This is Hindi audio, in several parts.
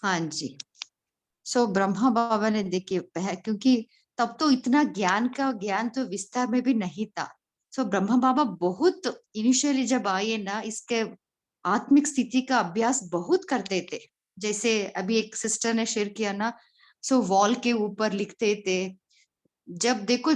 हाँ जी। सो ब्रह्मा बाबा ने देखिए क्योंकि तब तो इतना ज्ञान तो विस्तार में भी नहीं था। सो ब्रह्मा बाबा बहुत इनिशियली जब आए ना, इसके आत्मिक स्थिति का अभ्यास बहुत करते थे। जैसे अभी एक सिस्टर ने शेयर किया ना, सो वॉल के ऊपर लिखते थे। जब देखो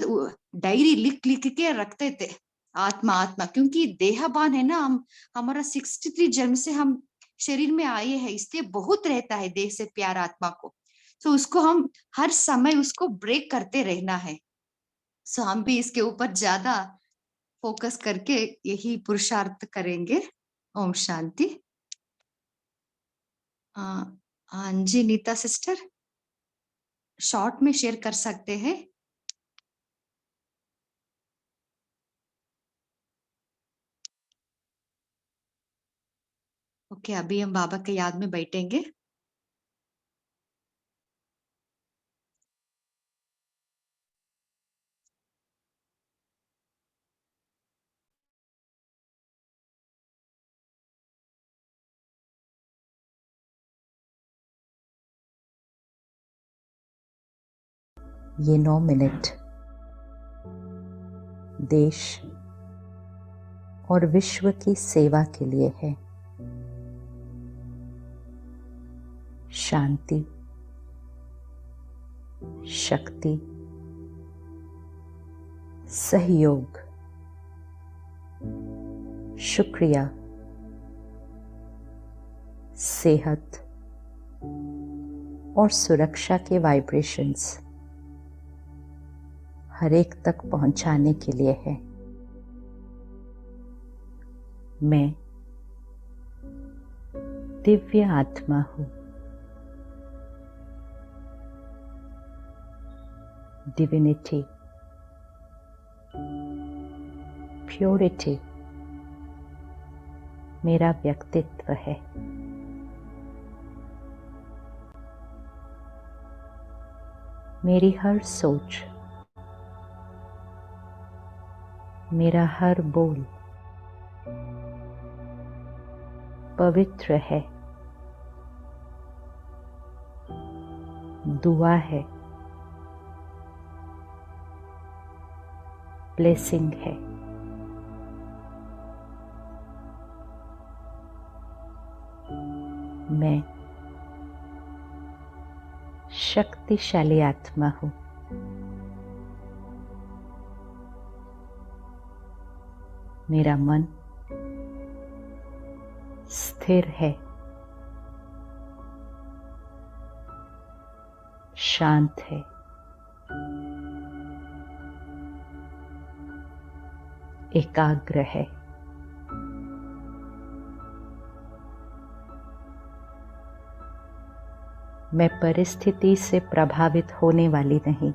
डायरी लिख लिख के रखते थे, आत्मा आत्मा, क्योंकि देहभान है ना, हम हमारा 63 जन्म से हम शरीर में आए हैं, इसलिए बहुत रहता है देह से प्यार आत्मा को। तो उसको हम हर समय उसको ब्रेक करते रहना है। सो हम भी इसके ऊपर ज्यादा फोकस करके यही पुरुषार्थ करेंगे। ओम शांति। हाँ जी, नीता सिस्टर, शॉर्ट में शेयर कर सकते हैं। ओके, अभी हम बाबा के याद में बैठेंगे। ये 9 मिनट देश और विश्व की सेवा के लिए है। शांति, शक्ति, सहयोग, शुक्रिया, सेहत और सुरक्षा के वाइब्रेशंस हर एक तक पहुंचाने के लिए है। मैं दिव्य आत्मा हूँ। डिविनिटी, प्योरिटी मेरा व्यक्तित्व है। मेरी हर सोच, मेरा हर बोल पवित्र है, दुआ है, ब्लेसिंग है। मैं शक्तिशाली आत्मा हूँ। मेरा मन स्थिर है, शांत है, एकाग्र है। मैं परिस्थिति से प्रभावित होने वाली नहीं,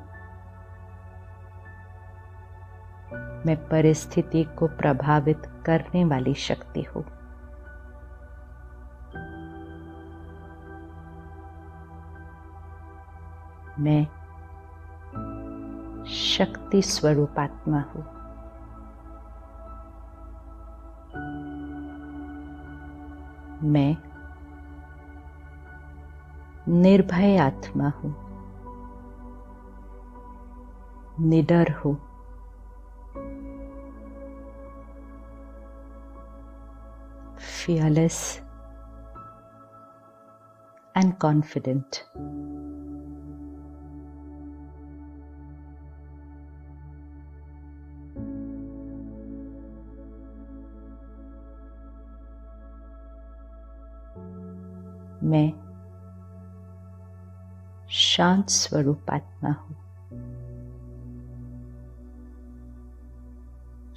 मैं परिस्थिति को प्रभावित करने वाली शक्ति हूँ। मैं शक्ति स्वरूप आत्मा हूँ। मैं निर्भय आत्मा हूँ, निडर हूँ। fearless and confident. मैं शांत स्वरूप आत्मा हूँ।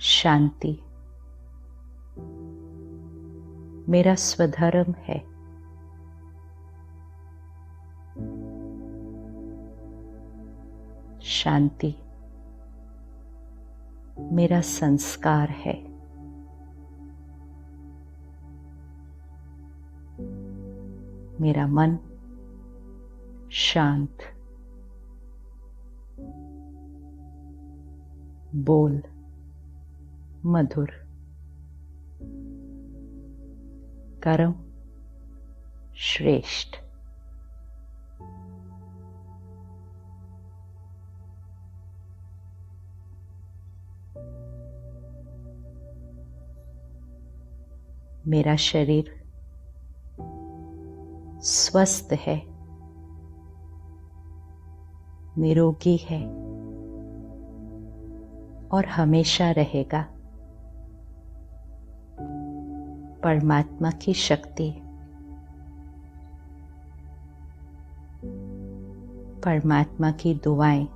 शांति मेरा स्वधर्म है। शांति मेरा संस्कार है। मेरा मन शांत, बोल मधुर, कर्म श्रेष्ठ। मेरा शरीर स्वस्थ है, निरोगी है और हमेशा रहेगा। परमात्मा की शक्ति, परमात्मा की दुआएं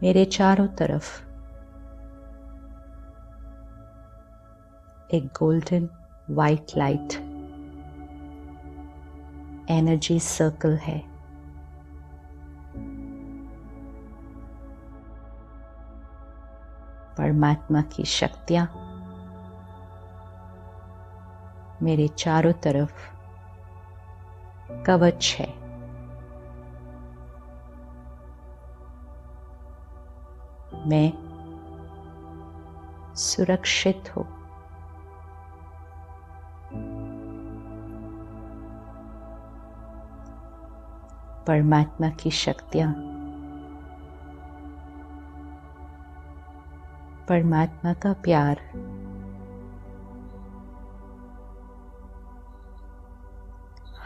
मेरे चारों तरफ एक golden white light energy circle है। परमात्मा की शक्तियां मेरे चारों तरफ कवच है। मैं सुरक्षित हूं। परमात्मा की शक्तियां, परमात्मा का प्यार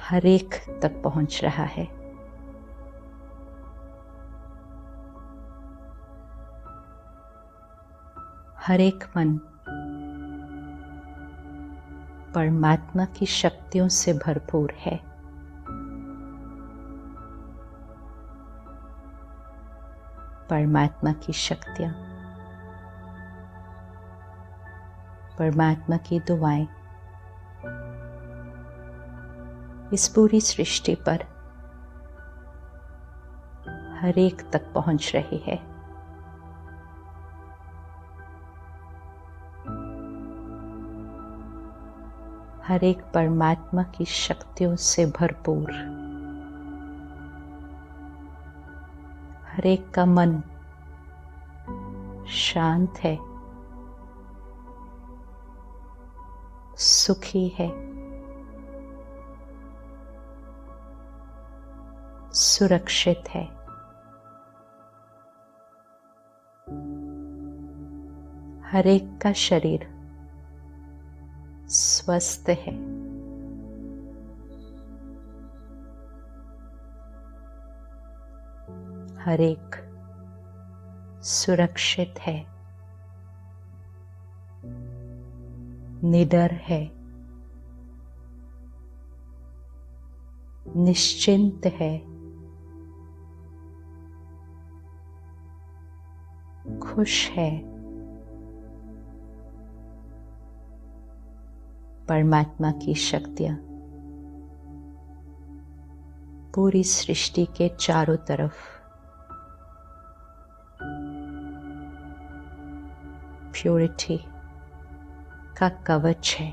हर एक तक पहुंच रहा है। हर एक मन परमात्मा की शक्तियों से भरपूर है। परमात्मा की शक्तियां, परमात्मा की दुआएं इस पूरी सृष्टि पर हर एक तक पहुंच रही है। हर एक परमात्मा की शक्तियों से भरपूर, हर एक का मन शांत है, सुखी है, सुरक्षित है। हर एक का शरीर स्वस्थ है। हर एक सुरक्षित है, निडर है, निश्चिंत है, खुश है। परमात्मा की शक्तियां पूरी सृष्टि के चारों तरफ प्योरिटी का कवच है।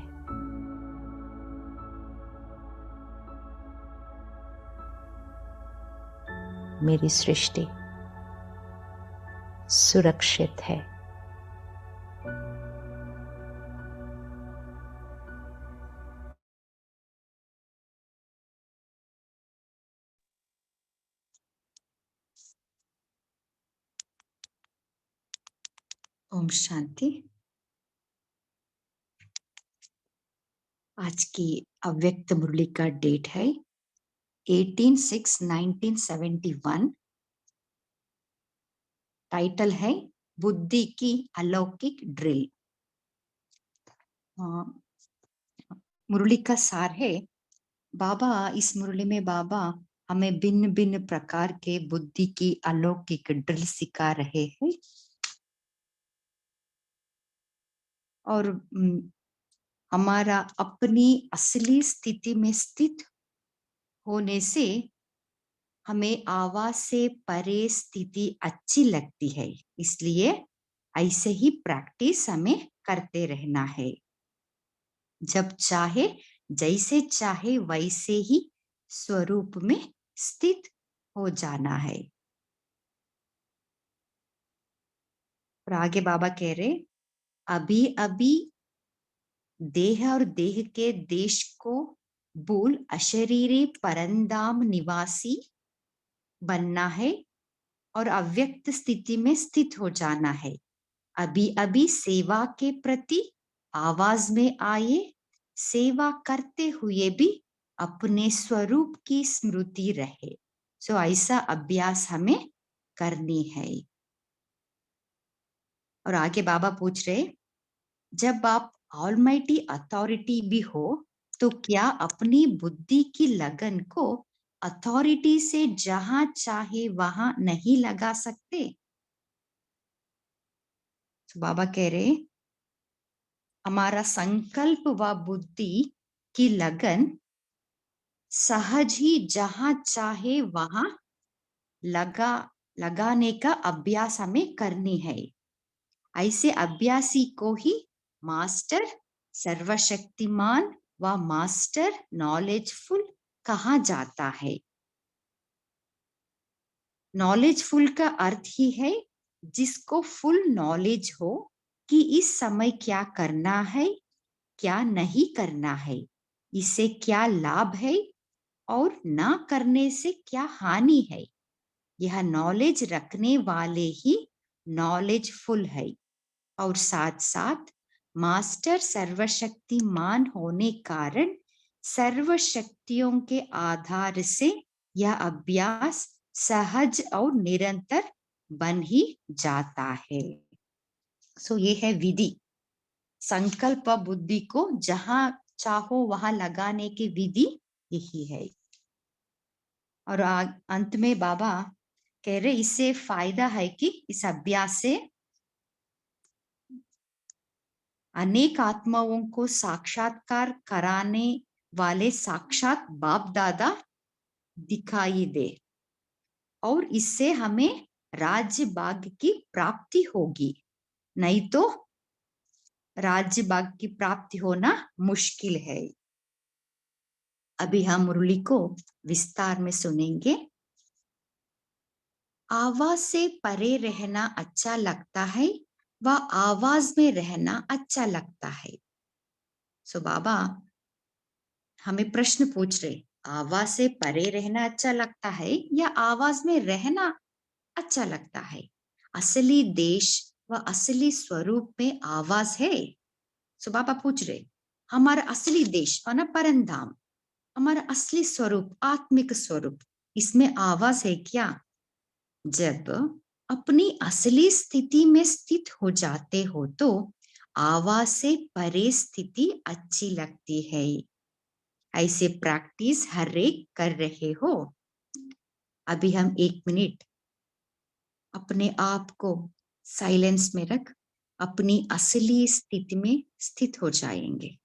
मेरी सृष्टि सुरक्षित है। ओम शांति। आज की अव्यक्त मुरली का डेट है 18/6/1971। टाइटल है बुद्धि की अलौकिक ड्रिल। मुरली का सार है, बाबा इस मुरली में बाबा हमें भिन्न भिन्न प्रकार के बुद्धि की अलौकिक ड्रिल सिखा रहे हैं और हमारा अपनी असली स्थिति में स्थित होने से हमें आवाज से परे स्थिति अच्छी लगती है, इसलिए ऐसे ही प्रैक्टिस हमें करते रहना है। जब चाहे जैसे चाहे वैसे ही स्वरूप में स्थित हो जाना है। और आगे बाबा कह रहे, अभी अभी देह और देह के देश को भूल अशरीरी परंदाम निवासी बनना है और अव्यक्त स्थिति में स्थित हो जाना है। अभी अभी सेवा के प्रति आवाज में आए, सेवा करते हुए भी अपने स्वरूप की स्मृति रहे। सो ऐसा अभ्यास हमें करनी है। और आगे बाबा पूछ रहे, जब आप ऑलमाइटी अथॉरिटी भी हो तो क्या अपनी बुद्धि की लगन को अथॉरिटी से जहां चाहे वहां नहीं लगा सकते? तो बाबा कह रहे, हमारा संकल्प व बुद्धि की लगन सहज ही जहां चाहे वहां लगा लगाने का अभ्यास हमें करनी है। ऐसे अभ्यासी को ही मास्टर सर्वशक्तिमान व मास्टर नॉलेजफुल कहा जाता है। नॉलेजफुल का अर्थ ही है जिसको फुल नॉलेज हो कि इस समय क्या करना है, क्या नहीं करना है, इससे क्या लाभ है और ना करने से क्या हानि है। यह नॉलेज रखने वाले ही नॉलेजफुल है। और साथ साथ मास्टर सर्वशक्तिमान होने कारण सर्वशक्तियों के आधार से यह अभ्यास सहज और निरंतर बन ही जाता है। सो ये है विधि, संकल्प बुद्धि को जहां चाहो वहां लगाने की विधि यही है। और अंत में बाबा कह रहे, इससे फायदा है कि इस अभ्यास से अनेक आत्माओं को साक्षात्कार कराने वाले साक्षात बाप दादा दिखाई दे और इससे हमें राज्य भाग्य की प्राप्ति होगी, नहीं तो राज्य भाग्य की प्राप्ति होना मुश्किल है। अभी हम मुरली को विस्तार में सुनेंगे। आवाज से परे रहना अच्छा लगता है व आवाज में रहना अच्छा लगता है। सो बाबा हमें प्रश्न पूछ रहे, आवाज से परे रहना अच्छा लगता है या आवाज में रहना अच्छा लगता है? असली देश व असली स्वरूप में आवाज है। सो बाबा पूछ रहे, हमारा असली देश माना परम धाम, हमारा असली स्वरूप आत्मिक स्वरूप, इसमें आवाज है क्या? जब अपनी असली स्थिति में स्थित हो जाते हो तो आवाज से परे स्थिति अच्छी लगती है। ऐसे प्रैक्टिस हर एक कर रहे हो। अभी हम 1 मिनट अपने आप को साइलेंस में रख अपनी असली स्थिति में स्थित हो जाएंगे।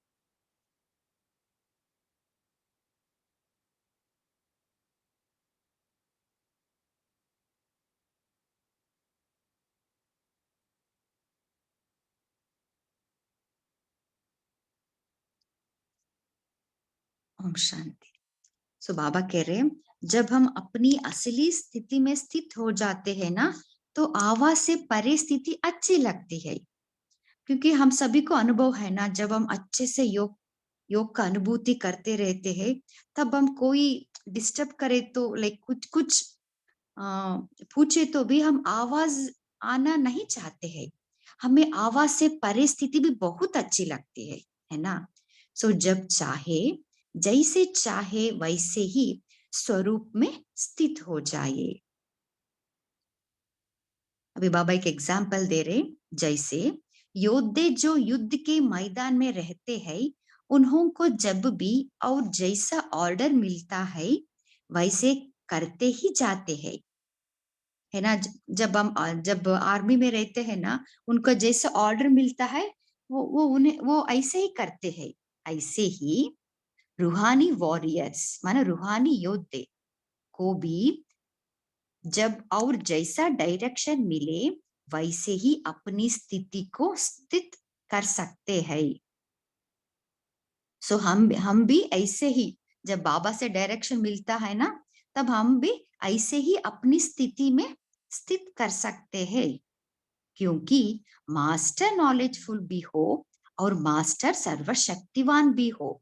ओम शांति। सो बाबा कह रहे हैं, जब हम अपनी असली स्थिति में स्थित हो जाते हैं ना तो आवाज से परे स्थिति अच्छी लगती है। क्योंकि हम सभी को अनुभव है ना, जब हम अच्छे से योग का अनुभूति करते रहते हैं तब हम कोई डिस्टर्ब करे तो लाइक कुछ कुछ पूछे तो भी हम आवाज आना नहीं चाहते हैं। हमें आवाज से परिस्थिति भी बहुत अच्छी लगती है ना। सो जब चाहे जैसे चाहे वैसे ही स्वरूप में स्थित हो जाए। अभी बाबा एक एग्जाम्पल दे रहे, जैसे योद्धे जो युद्ध के मैदान में रहते हैं, उन्हों को जब भी और जैसा ऑर्डर मिलता है वैसे करते ही जाते हैं, है ना। जब आर्मी में रहते हैं ना, उनको जैसा ऑर्डर मिलता है वो ऐसे ही करते हैं। ऐसे ही रूहानी वॉरियर्स माना रूहानी योद्धे को भी जब और जैसा डायरेक्शन मिले वैसे ही अपनी स्थिति को स्थित कर सकते हैं। सो हम भी ऐसे ही जब बाबा से डायरेक्शन मिलता है ना, तब हम भी ऐसे ही अपनी स्थिति में स्थित कर सकते हैं। क्योंकि मास्टर नॉलेजफुल भी हो और मास्टर सर्वशक्तिवान भी हो।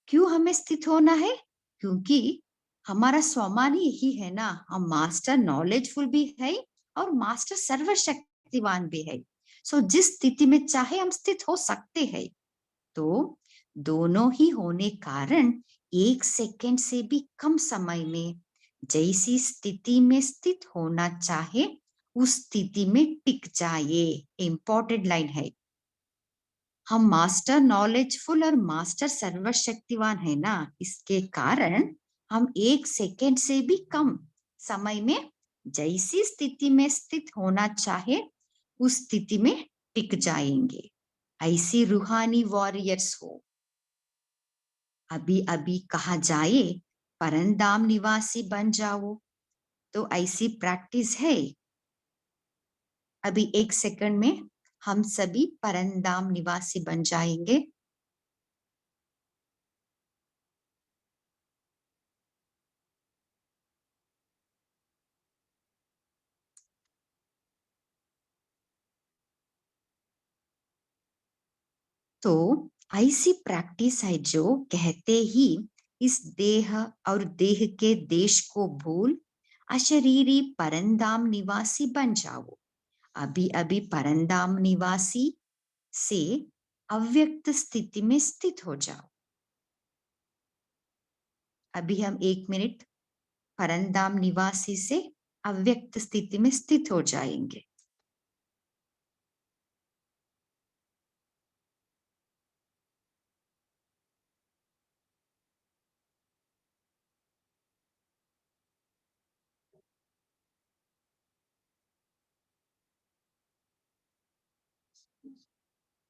क्यों हमें स्थित होना है? क्योंकि हमारा स्वमान यही है ना, हम मास्टर नॉलेजफुल भी है और मास्टर सर्वशक्तिवान भी है। सो जिस स्थिति में चाहे हम स्थित हो सकते हैं, तो दोनों ही होने कारण 1 सेकंड से भी कम समय में जैसी स्थिति में स्थित होना चाहे उस स्थिति में टिक जाए। इंपॉर्टेंट लाइन है। हम मास्टर नॉलेजफुल और मास्टर सर्वशक्तिवान है ना, इसके कारण हम 1 सेकंड से भी कम समय में जैसी स्थिति में स्थित होना चाहे उस स्थिति में टिक जाएंगे। ऐसी रूहानी वॉरियर्स हो। अभी अभी कहा जाए परंदाम निवासी बन जाओ, तो ऐसी प्रैक्टिस है। अभी 1 सेकंड में हम सभी परंदाम निवासी बन जाएंगे। तो ऐसी प्रैक्टिस है जो कहते ही इस देह और देह के देश को भूल अशरीरी परंदाम निवासी बन जाओ। अभी अभी परंदाम निवासी से अव्यक्त स्थिति में स्थित हो जाओ। अभी हम 1 मिनट परंदाम निवासी से अव्यक्त स्थिति में स्थित हो जाएंगे।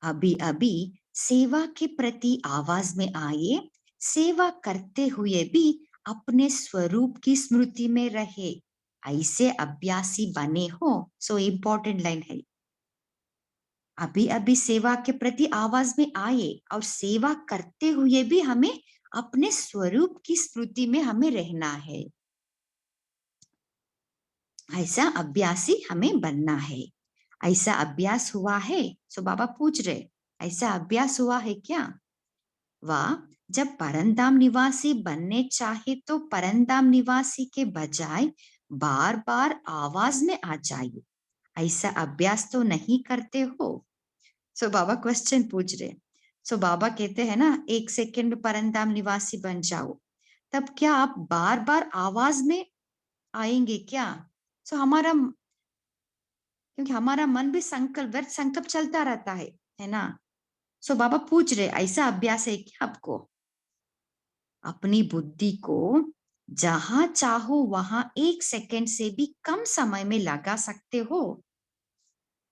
अभी अभी सेवा के प्रति आवाज में आए, सेवा करते हुए भी अपने स्वरूप की स्मृति में रहे, ऐसे अभ्यासी बने हो। सो इम्पोर्टेंट लाइन है। अभी अभी सेवा के प्रति आवाज में आए और सेवा करते हुए भी हमें अपने स्वरूप की स्मृति में हमें रहना है। ऐसा अभ्यासी हमें बनना है। ऐसा अभ्यास हुआ है? सो बाबा पूछ रहे, ऐसा अभ्यास हुआ है क्या? वाह, जब परंदाम निवासी बनने चाहे तो परंदाम निवासी के बजाय बार बार आवाज में आ जाइए। ऐसा अभ्यास तो नहीं करते हो? सो बाबा क्वेश्चन पूछ रहे। सो बाबा कहते हैं ना 1 सेकंड में परंदाम निवासी बन जाओ, तब क्या आप बार बार आवाज में आएंगे क्या? सो हमारा, क्योंकि हमारा मन भी संकल्प व्यर्थ संकल्प चलता रहता है ना। सो बाबा पूछ रहे ऐसा अभ्यास है क्या आपको? अपनी बुद्धि को जहां चाहो वहां 1 सेकंड से भी कम समय में लगा सकते हो।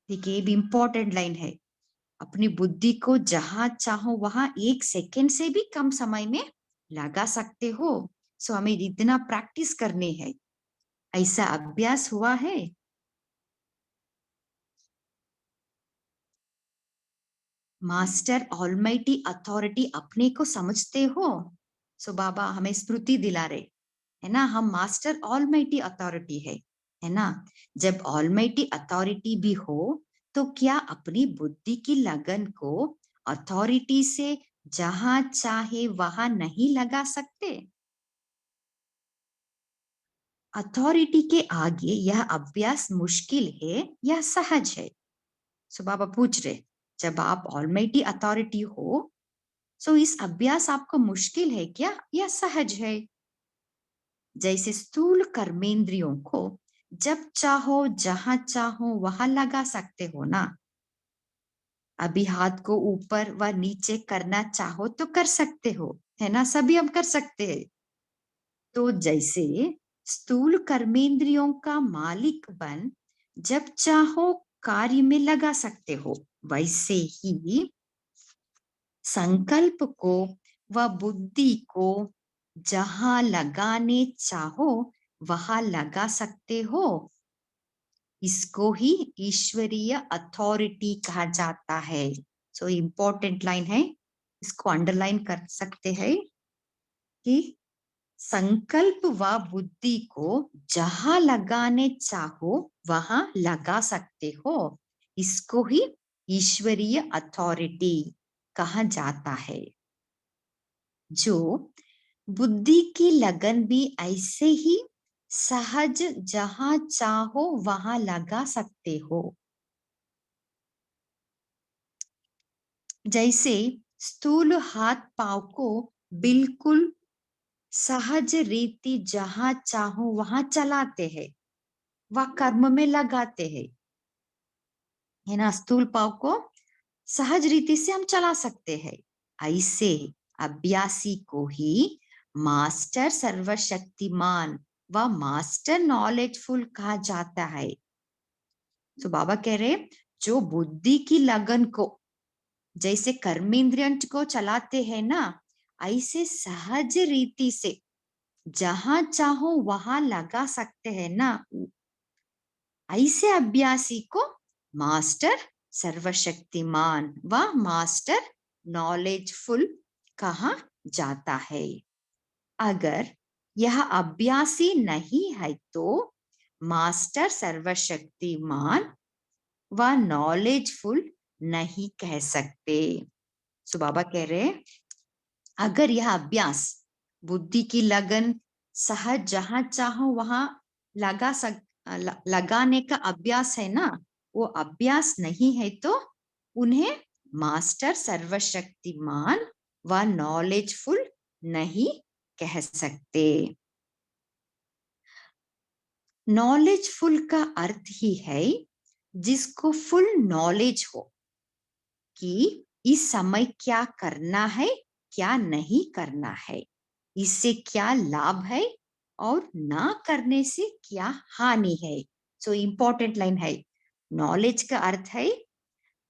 देखिए ये भी इंपॉर्टेंट लाइन है। अपनी बुद्धि को जहां चाहो वहां 1 सेकंड से भी कम समय में लगा सकते हो। सो हमें इतना प्रैक्टिस करनी है। ऐसा अभ्यास हुआ है? मास्टर ऑलमाइटी अथॉरिटी अपने को समझते हो? सो बाबा हमें स्मृति दिला रहे है ना, हम मास्टर ऑलमाइटी अथॉरिटी है ना। जब ऑलमाइटी अथॉरिटी भी हो तो क्या अपनी बुद्धि की लगन को अथॉरिटी से जहां चाहे वहां नहीं लगा सकते? अथॉरिटी के आगे यह अभ्यास मुश्किल है या सहज है? सो बाबा पूछ रहे, जब आप ऑलमाइटी अथॉरिटी हो, सो इस अभ्यास आपको मुश्किल है क्या या सहज है? जैसे स्थूल कर्मेंद्रियों को जब चाहो जहां चाहो वहां लगा सकते हो ना। अभी हाथ को ऊपर व नीचे करना चाहो तो कर सकते हो, है ना, सभी हम कर सकते हैं। तो जैसे स्थूल कर्मेंद्रियों का मालिक बन जब चाहो कार्य में लगा सकते हो, वैसे ही संकल्प को व बुद्धि को जहां लगाने चाहो वहां लगा सकते हो। इसको ही ईश्वरीय अथॉरिटी कहा जाता है। सो इम्पोर्टेंट लाइन है, इसको अंडरलाइन कर सकते हैं कि संकल्प व बुद्धि को जहां लगाने चाहो वहां लगा सकते हो। इसको ही ईश्वरीय अथॉरिटी कहा जाता है। जो बुद्धि की लगन भी ऐसे ही सहज जहां चाहो वहां लगा सकते हो। जैसे स्थूल हाथ पांव को बिल्कुल सहज रीति जहां चाहो वहां चलाते हैं, वह कर्म में लगाते हैं, है ना। स्थूल पांव को सहज रीति से हम चला सकते हैं। ऐसे अभ्यासी को ही मास्टर सर्वशक्तिमान व मास्टर नॉलेजफुल कहा जाता है। तो बाबा कह रहे, जो बुद्धि की लगन को जैसे कर्मेंद्रिय को चलाते हैं ना, ऐसे सहज रीति से जहां चाहो वहां लगा सकते हैं ना, ऐसे अभ्यासी को मास्टर सर्वशक्तिमान व मास्टर नॉलेजफुल कहा जाता है। अगर यह अभ्यासी नहीं है तो मास्टर सर्वशक्तिमान व नॉलेजफुल नहीं कह सकते। सो बाबा कह रहे, अगर यह अभ्यास बुद्धि की लगन सहज जहां चाहो वहां लगाने का अभ्यास है ना, वो अभ्यास नहीं है तो उन्हें मास्टर सर्वशक्तिमान व नॉलेजफुल नहीं कह सकते। नॉलेजफुल का अर्थ ही है जिसको फुल नॉलेज हो कि इस समय क्या करना है, क्या नहीं करना है, इससे क्या लाभ है और ना करने से क्या हानि है। सो इंपॉर्टेंट लाइन है, नॉलेज का अर्थ है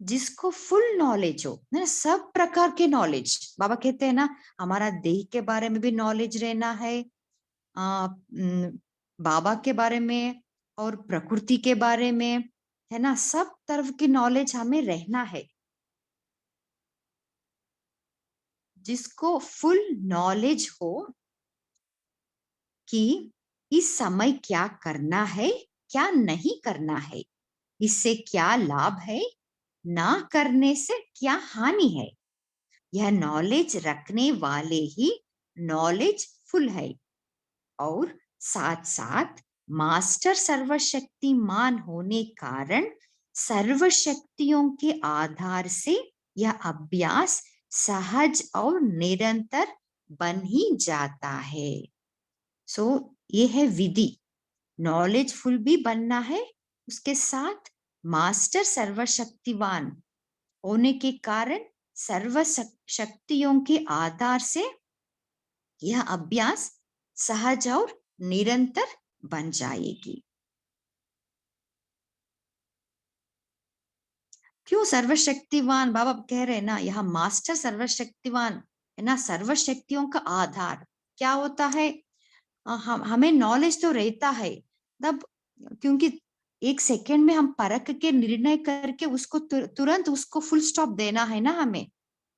जिसको फुल नॉलेज हो ना, सब प्रकार के नॉलेज। बाबा कहते हैं ना, हमारा देह के बारे में भी नॉलेज रहना है, बाबा के बारे में और प्रकृति के बारे में, है ना, सब तरफ की नॉलेज हमें रहना है। जिसको फुल नॉलेज हो कि इस समय क्या करना है, क्या नहीं करना है, इससे क्या लाभ है, ना करने से क्या हानि है, यह नॉलेज रखने वाले ही नॉलेज फुल है। और साथ साथ मास्टर सर्वशक्तिमान होने कारण सर्वशक्तियों के आधार से यह अभ्यास सहज और निरंतर बन ही जाता है। सो ये है विधि, नॉलेजफुल भी बनना है, उसके साथ मास्टर सर्वशक्तिवान होने के कारण सर्व शक्तियों के आधार से यह अभ्यास सहज और निरंतर बन जाएगी। क्यों सर्वशक्तिवान? बाबा कह रहे हैं ना, यह मास्टर सर्वशक्तिवान है ना, सर्वशक्तियों का आधार क्या होता है? हमें नॉलेज तो रहता है तब, क्योंकि एक सेकंड में हम परख के निर्णय करके उसको तुरंत उसको फुल स्टॉप देना है ना हमें,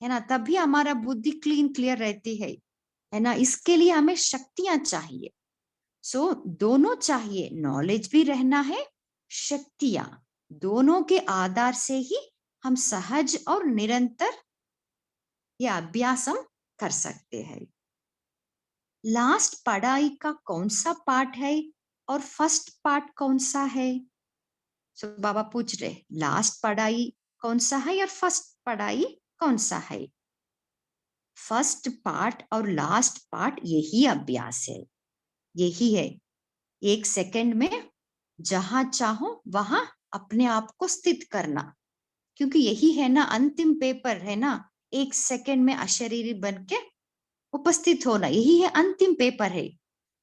है ना, तभी हमारा बुद्धि क्लियर रहती है ना। इसके लिए हमें शक्तियां चाहिए। सो दोनों चाहिए, नॉलेज भी रहना है, शक्तियां, दोनों के आधार से ही हम सहज और निरंतर यह अभ्यास हम कर सकते हैं। लास्ट पढ़ाई का कौन सा पार्ट है और फर्स्ट पार्ट कौन सा है? सो बाबा पूछ रहे, लास्ट पढ़ाई कौन सा है और फर्स्ट पढ़ाई कौन सा है? फर्स्ट पार्ट और लास्ट पार्ट यही अभ्यास है, यही है। एक सेकंड में जहां चाहो वहां अपने आप को स्थित करना, क्योंकि यही है ना अंतिम पेपर, है ना, एक सेकंड में अशरीरी बन के उपस्थित होना, यही है अंतिम पेपर है।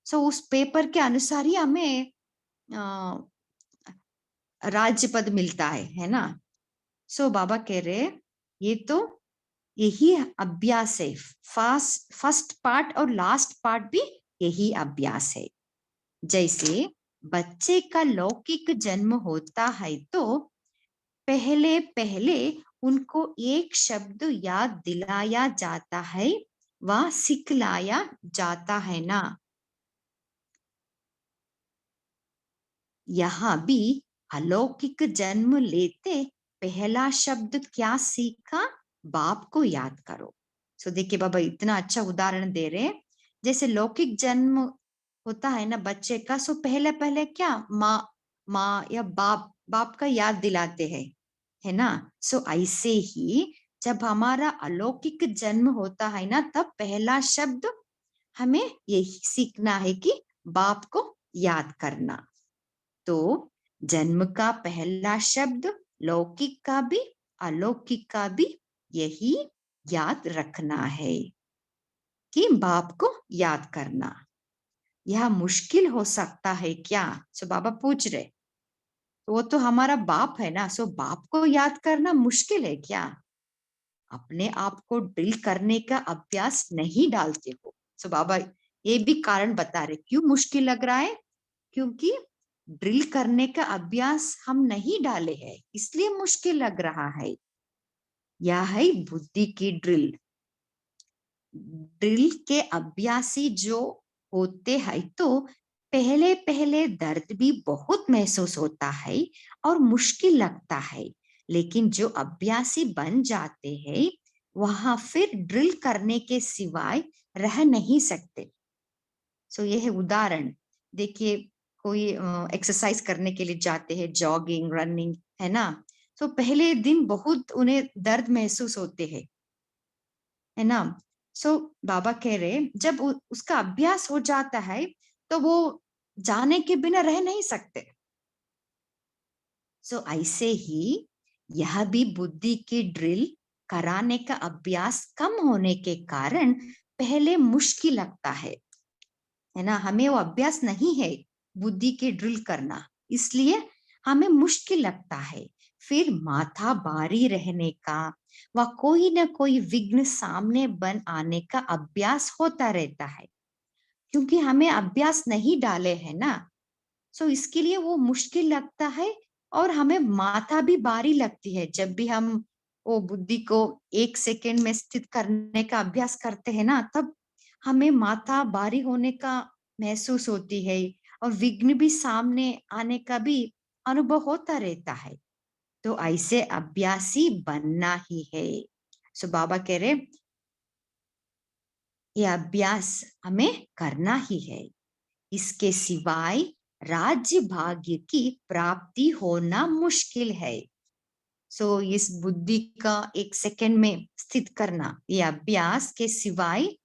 सो उस पेपर के अनुसार ही हमें राज्य पद मिलता है ना। सो बाबा कह रहे, ये तो यही अभ्यास है, फर्स्ट पार्ट और लास्ट पार्ट भी यही अभ्यास है। जैसे बच्चे का लौकिक जन्म होता है तो पहले पहले उनको एक शब्द याद दिलाया जाता है व सिखलाया जाता है ना। यहाँ भी अलौकिक जन्म लेते पहला शब्द क्या सीखा, बाप को याद करो। सो देखिए बाबा इतना अच्छा उदाहरण दे रहे हैं। जैसे लौकिक जन्म होता है ना बच्चे का, सो पहले पहले क्या माँ माँ या बाप बाप का याद दिलाते हैं, है ना। सो ऐसे ही जब हमारा अलौकिक जन्म होता है ना, तब पहला शब्द हमें यही सीखना है कि बाप को याद करना। तो जन्म का पहला शब्द लौकिक का भी अलौकिक का भी यही याद रखना है कि बाप को याद करना। यह मुश्किल हो सकता है क्या? सो बाबा पूछ रहे, तो वो तो हमारा बाप है ना, सो बाप को याद करना मुश्किल है क्या? अपने आप को ड्रिल करने का अभ्यास नहीं डालते हो। सो बाबा ये भी कारण बता रहे क्यों मुश्किल लग रहा है, क्योंकि ड्रिल करने का अभ्यास हम नहीं डाले हैं, इसलिए मुश्किल लग रहा है। यह है बुद्धि की ड्रिल। ड्रिल के अभ्यासी जो होते हैं तो पहले पहले दर्द भी बहुत महसूस होता है और मुश्किल लगता है, लेकिन जो अभ्यासी बन जाते हैं वहां फिर ड्रिल करने के सिवाय रह नहीं सकते। सो यह है उदाहरण। देखिए, कोई एक्सरसाइज करने के लिए जाते हैं, जॉगिंग रनिंग, है ना, तो पहले दिन बहुत उन्हें दर्द महसूस होते हैं, है ना। सो बाबा कह रहे जब उसका अभ्यास हो जाता है तो वो जाने के बिना रह नहीं सकते। सो ऐसे ही यह भी बुद्धि की ड्रिल कराने का अभ्यास कम होने के कारण पहले मुश्किल लगता है ना। हमें वो अभ्यास नहीं है बुद्धि की ड्रिल करना, इसलिए हमें मुश्किल लगता है। फिर माथा भारी रहने का व कोई ना कोई विघ्न सामने बन आने का अभ्यास होता रहता है, क्योंकि हमें अभ्यास नहीं डाले है ना। सो इसके लिए वो मुश्किल लगता है और हमें माथा भी भारी लगती है। जब भी हम वो बुद्धि को 1 सेकंड में स्थित करने का अभ्यास करते हैं ना, तब हमें माथा भारी होने का महसूस होती है और विघ्न भी सामने आने का भी अनुभव होता रहता है। तो ऐसे अभ्यासी बनना ही है। सो बाबा कह रहे ये अभ्यास हमें करना ही है, इसके सिवाय राज्य भाग्य की प्राप्ति होना मुश्किल है। सो इस बुद्धि का 1 सेकंड में स्थित करना, ये अभ्यास के सिवाय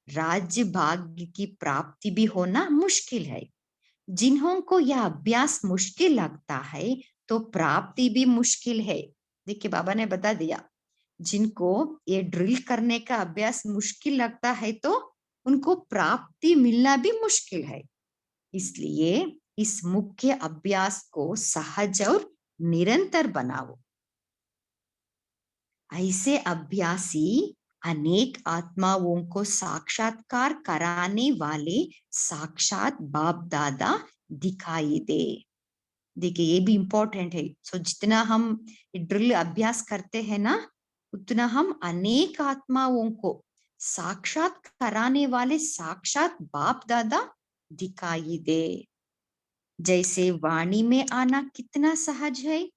राज्य भाग्य की प्राप्ति भी होना मुश्किल है। जिन्हों को यह अभ्यास मुश्किल लगता है तो प्राप्ति भी मुश्किल है। देखिए, बाबा ने बता दिया, जिनको ये ड्रिल करने का अभ्यास मुश्किल लगता है तो उनको प्राप्ति मिलना भी मुश्किल है। इसलिए इस मुख्य अभ्यास को सहज और निरंतर बनाओ। ऐसे अभ्यासी अनेक आत्माओं को साक्षात्कार कराने वाले साक्षात बाप दादा दिखाई दे। देखिए, ये भी इंपॉर्टेंट है। सो जितना हम ड्रिल अभ्यास करते हैं ना, उतना हम अनेक आत्माओं को साक्षात कराने वाले साक्षात बाप दादा दिखाई दे। जैसे वाणी में आना कितना सहज है,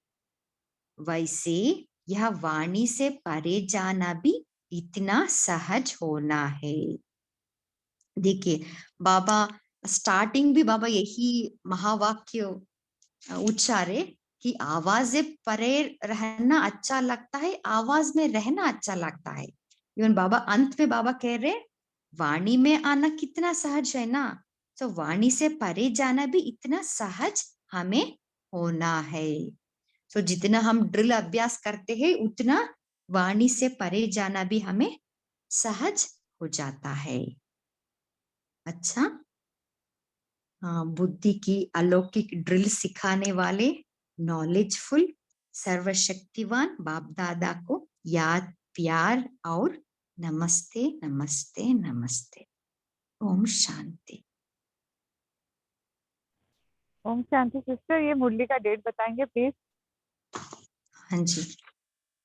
वैसे यह वाणी से परे जाना भी इतना सहज होना है। देखिए, बाबा स्टार्टिंग भी बाबा यही महावाक्य उच्चारे कि आवाज से परे रहना अच्छा लगता है, आवाज में रहना अच्छा लगता है। इवन बाबा अंत में बाबा कह रहे वाणी में आना कितना सहज है ना, तो वाणी से परे जाना भी इतना सहज हमें होना है। तो जितना हम ड्रिल अभ्यास करते हैं उतना वाणी से परे जाना भी हमें सहज हो जाता है। अच्छा, बुद्धि की अलौकिक ड्रिल सिखाने वाले नॉलेजफुल सर्वशक्तिवान बाप दादा को याद, प्यार और नमस्ते नमस्ते नमस्ते। ओम शांति। ओम शांति सिस्टर, ये मुरली का डेट बताएंगे प्लीज? हाँ जी,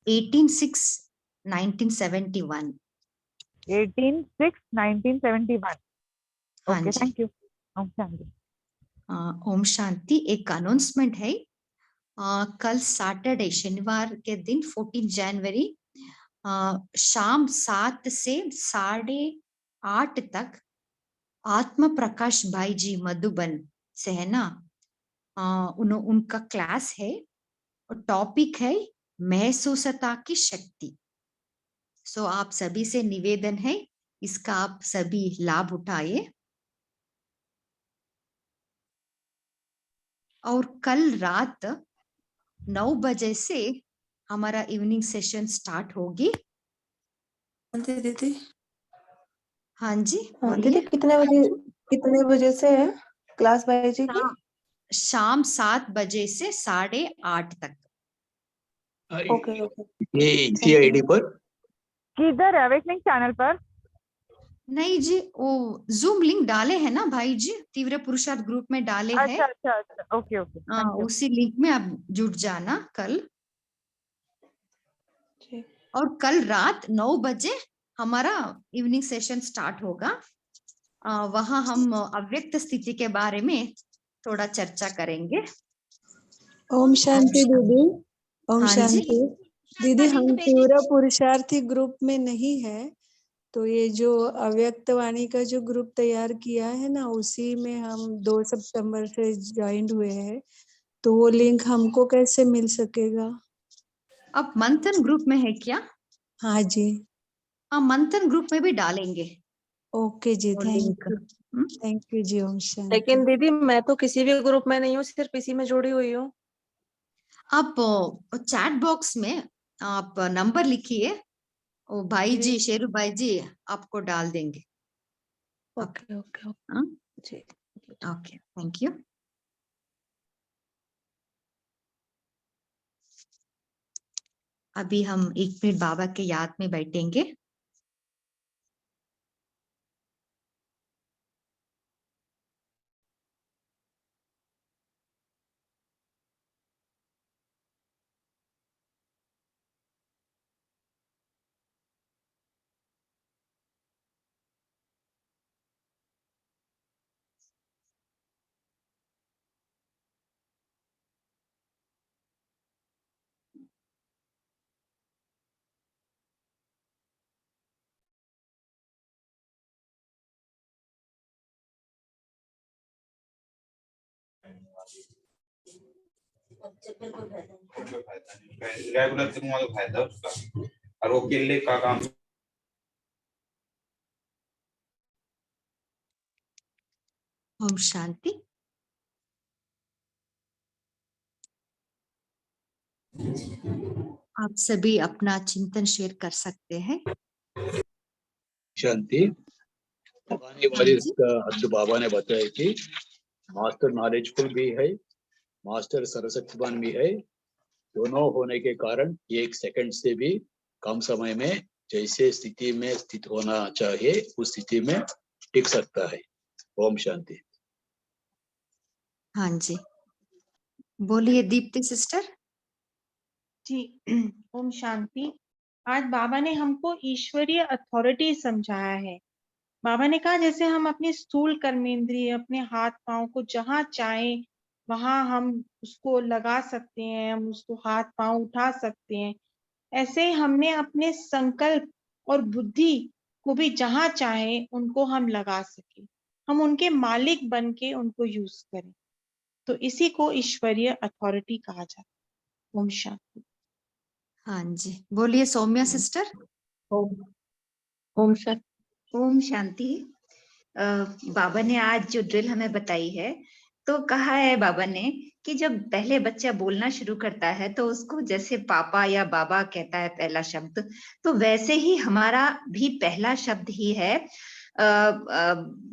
18/6/1971। 18/6/1971। हाँ ओके, जी। Thank you. ओम शांति। ओम शांति। एक अनाउंसमेंट है, कल सैटरडे शनिवार के दिन 14 जनवरी शाम 7 से 8:30 तक आत्म प्रकाश भाई जी मधुबन से है ना, उनका क्लास है और टॉपिक है महसूसता की शक्ति। सो आप सभी से निवेदन है, इसका आप सभी लाभ उठाइए। और कल रात 9 बजे से हमारा इवनिंग सेशन स्टार्ट होगी। दीदी हाँ जी, हाँ दीदी, बोलिए। कितने बजे से है क्लास बायजी की? शाम 7 बजे से 8:30 तक। Okay okay. ये इसी आईडी पर? किधर है? अवेकनिंग चैनल पर? नहीं जी, वो जूम लिंक डाले हैं ना भाई जी, तीव्र पुरुषार्थ ग्रुप में डाले हैं। अच्छा अच्छा अच्छा, ओके ओके, थैंक यू। उसी लिंक में आप जुड़ जाना कल। जी। और कल रात 9 बजे हमारा इवनिंग सेशन स्टार्ट होगा। वहां हम अव्यक्त स्थिति के बारे में थोड़ा चर्चा करेंगे। ओम शांति दीदी। ओम हाँ जी। शांति दीदी, हम तीव्र पुरुषार्थी ग्रुप में नहीं है, तो ये जो अव्यक्त वाणी का जो ग्रुप तैयार किया है ना, उसी में हम 2 सितंबर से ज्वाइन हुए हैं, तो वो लिंक हमको कैसे मिल सकेगा? अब मंथन ग्रुप में है क्या? हाँ जी। हाँ, मंथन ग्रुप में भी डालेंगे ओके जी, वो thank link. You. Thank you जी। ओम शांति। लेकिन दीदी मैं तो किसी भी ग्रुप में नहीं हूँ, सिर्फ इसी में जुड़ी हुई हूँ। आप चैट बॉक्स में आप नंबर लिखिए, ओ भाई जी, शेरू भाई जी आपको डाल देंगे। ओके ओके हाँ? जी। Okay, thank you. अभी हम 1 मिनट बाबा के याद में बैठेंगे। रेगुलर से तुम्हारा फायदा उसका, और वो केले का काम। ओम शांति। आप सभी अपना चिंतन शेयर कर सकते हैं। शांति। आने वाली अब्दुल बाबा ने बताया कि मास्टर नॉलेजफुल भी है, मास्टर सर्वशक्तिवान भी है। दोनों होने के कारण ये 1 सेकंड से भी कम समय में जैसे स्थिति में स्थित होना चाहिए उस स्थिति में टिक सकता है। ओम शांति। हाँ जी, बोलिए दीप्ति सिस्टर। जी ओम शांति। आज बाबा ने हमको ईश्वरीय अथॉरिटी समझाया है। बाबा ने कहा जैसे हम अपने स्थूल कर्मेंद्रिय, अपने हाथ पांव को जहां चाहे वहां हम उसको लगा सकते हैं, हम उसको हाथ पांव उठा सकते हैं, ऐसे ही हमने अपने संकल्प और बुद्धि को भी जहां चाहे उनको हम लगा सके, हम उनके मालिक बन के उनको यूज करें। तो इसी को ईश्वरीय अथॉरिटी कहा जाता है। ओम शांति। हाँ जी, बोलिए सौम्या सिस्टर। ओम शांति। बाबा ने आज जो ड्रिल हमें बताई है, तो कहा है बाबा ने कि जब पहले बच्चा बोलना शुरू करता है तो उसको जैसे पापा या बाबा कहता है पहला शब्द, तो वैसे ही हमारा भी पहला शब्द ही है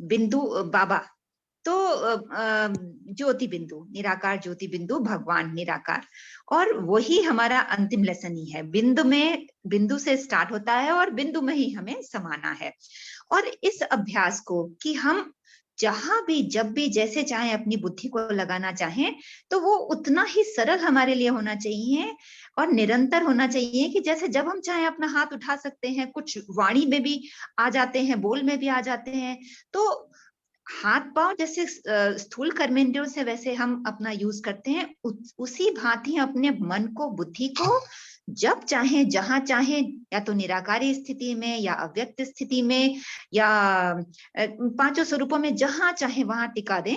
बिंदु बाबा। तो ज्योति बिंदु, निराकार ज्योति बिंदु, भगवान निराकार, और वही हमारा अंतिम लेसन ही है। बिंदु से स्टार्ट होता है और बिंदु में ही हमें समाना है। और इस अभ्यास को कि हम जहां भी जब भी जैसे चाहे अपनी बुद्धि को लगाना चाहें, तो वो उतना ही सरल हमारे लिए होना चाहिए और निरंतर होना चाहिए कि जैसे जब हम चाहे अपना हाथ उठा सकते हैं, कुछ वाणी में भी आ जाते हैं, बोल में भी आ जाते हैं। तो हाथ पांव जैसे स्थूल कर्मेंद्रियों से वैसे हम अपना यूज करते हैं, उसी भांति अपने मन को, बुद्धि को जब चाहे जहां चाहे, या तो निराकारी स्थिति में या अव्यक्त स्थिति में या 5 स्वरूपों में जहां चाहे वहां टिका दें,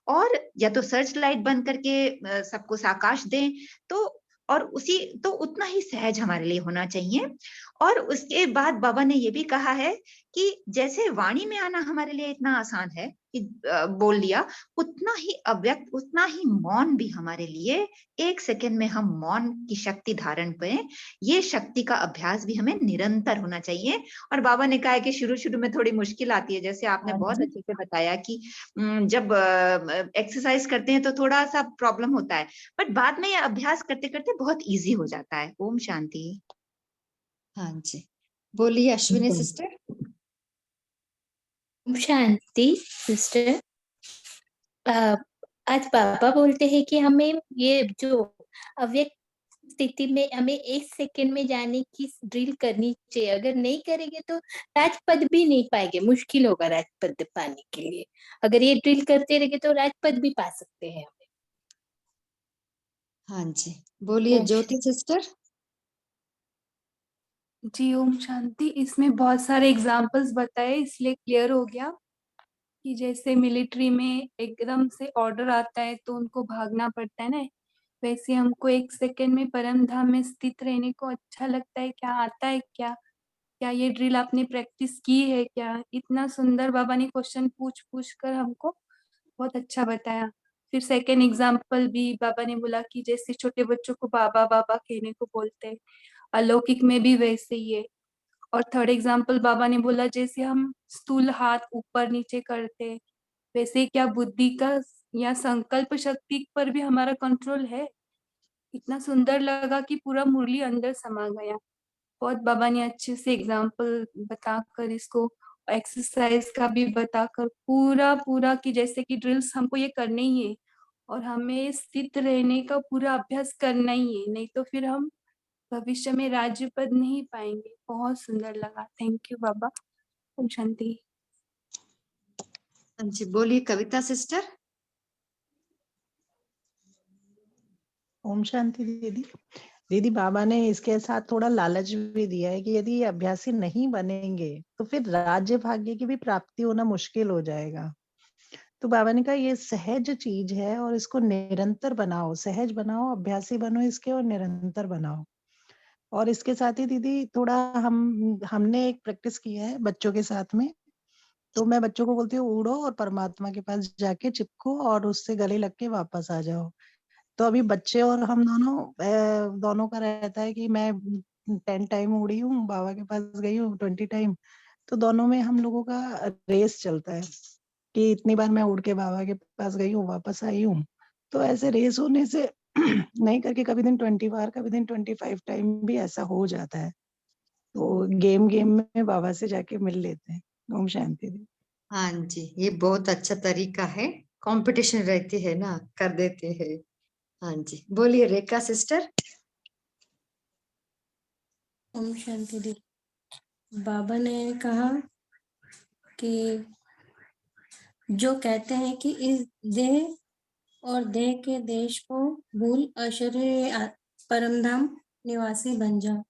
और या तो सर्च लाइट बंद करके सबको साकाश दें। तो और उसी तो उतना ही सहज हमारे लिए होना चाहिए। और उसके बाद बाबा ने ये भी कहा है कि जैसे वाणी में आना हमारे लिए इतना आसान है कि बोल लिया, उतना ही अव्यक्त, उतना ही मौन भी हमारे लिए 1 सेकंड में हम मौन की शक्ति धारण करें, ये शक्ति का अभ्यास भी हमें निरंतर होना चाहिए। और बाबा ने कहा है कि शुरू में थोड़ी मुश्किल आती है, जैसे आपने बहुत अच्छे से बताया कि जब एक्सरसाइज करते हैं तो थोड़ा सा प्रॉब्लम होता है, बट बाद में ये अभ्यास करते करते बहुत इजी हो जाता है। ओम शांति। हाँ जी, बोलिए अश्विनी सिस्टर। शांति सिस्टर। आज पापा बोलते हैं कि हमें ये जो अव्यक्त स्थिति में हमें 1 सेकंड में जाने की ड्रिल करनी चाहिए, अगर नहीं करेंगे तो राजपद भी नहीं पाएंगे, मुश्किल होगा राजपद पाने के लिए। अगर ये ड्रिल करते रहेंगे तो राजपद भी पा सकते हैं हमें। हाँ जी, बोलिए ज्योति सिस्टर। जी ओम शांति। इसमें बहुत सारे एग्जाम्पल्स बताए, इसलिए क्लियर हो गया कि जैसे मिलिट्री में एकदम से ऑर्डर आता है तो उनको भागना पड़ता है ना, वैसे हमको 1 सेकंड में परम धाम में स्थित रहने को अच्छा लगता है। क्या आता है क्या? क्या ये ड्रिल आपने प्रैक्टिस की है क्या? इतना सुंदर बाबा ने क्वेश्चन पूछ कर हमको बहुत अच्छा बताया। फिर सेकंड एग्जाम्पल भी बाबा ने बोला कि जैसे छोटे बच्चों को बाबा बाबा कहने को बोलते हैं, अलौकिक में भी वैसे ही है। और थर्ड एग्जाम्पल बाबा ने बोला जैसे हम स्थूल हाथ ऊपर नीचे करते, वैसे क्या बुद्धि का या संकल्प शक्ति पर भी हमारा कंट्रोल है? इतना सुंदर लगा कि पूरा मुरली अंदर समा गया। बहुत बाबा ने अच्छे से एग्जाम्पल बताकर, इसको एक्सरसाइज का भी बताकर पूरा कि जैसे कि ड्रिल्स हमको ये करने ही है और हमें स्थित रहने का पूरा अभ्यास करना ही है, नहीं तो फिर हम भविष्य में राज्य पद नहीं पाएंगे। बहुत सुंदर लगा। थैंक यू बाबा। ओम शांति। हाँ जी, बोलिए कविता सिस्टर। ओम शांति दीदी। दीदी बाबा ने इसके साथ थोड़ा लालच भी दिया है कि यदि ये अभ्यासी नहीं बनेंगे तो फिर राज्य भाग्य की भी प्राप्ति होना मुश्किल हो जाएगा। तो बाबा ने कहा ये सहज चीज है और इसको निरंतर बनाओ, सहज बनाओ, अभ्यासी बनो इसके और निरंतर बनाओ। और इसके साथ ही दीदी थोड़ा हमने एक प्रैक्टिस किया है बच्चों के साथ में। तो मैं बच्चों को बोलती हूँ उड़ो और परमात्मा के पास जाके चिपको और उससे गले लग के वापस आ जाओ। तो अभी बच्चे और हम दोनों का रहता है कि मैं 10 टाइम उड़ी हूँ, बाबा के पास गई हूँ 20 टाइम। तो दोनों में हम लोगों का रेस चलता है कि इतनी बार मैं उड़ के बाबा के पास गई हूँ, वापस आई हूँ। तो ऐसे रेस होने से नहीं करके कभी दिन 20 बार, कभी दिन 25 टाइम भी ऐसा हो जाता है। तो गेम में बाबा से जाके मिल लेते हैं। ओम शांति दी। हाँ जी, ये बहुत अच्छा तरीका है, कंपटीशन रहती है ना, कर देते हैं। हाँ जी, बोलिए रेखा सिस्टर। ओम शांति दी। बाबा ने कहा कि जो कहते हैं कि इस देह और देह के देश को भूल अशरीरी परमधाम निवासी बन जाओ,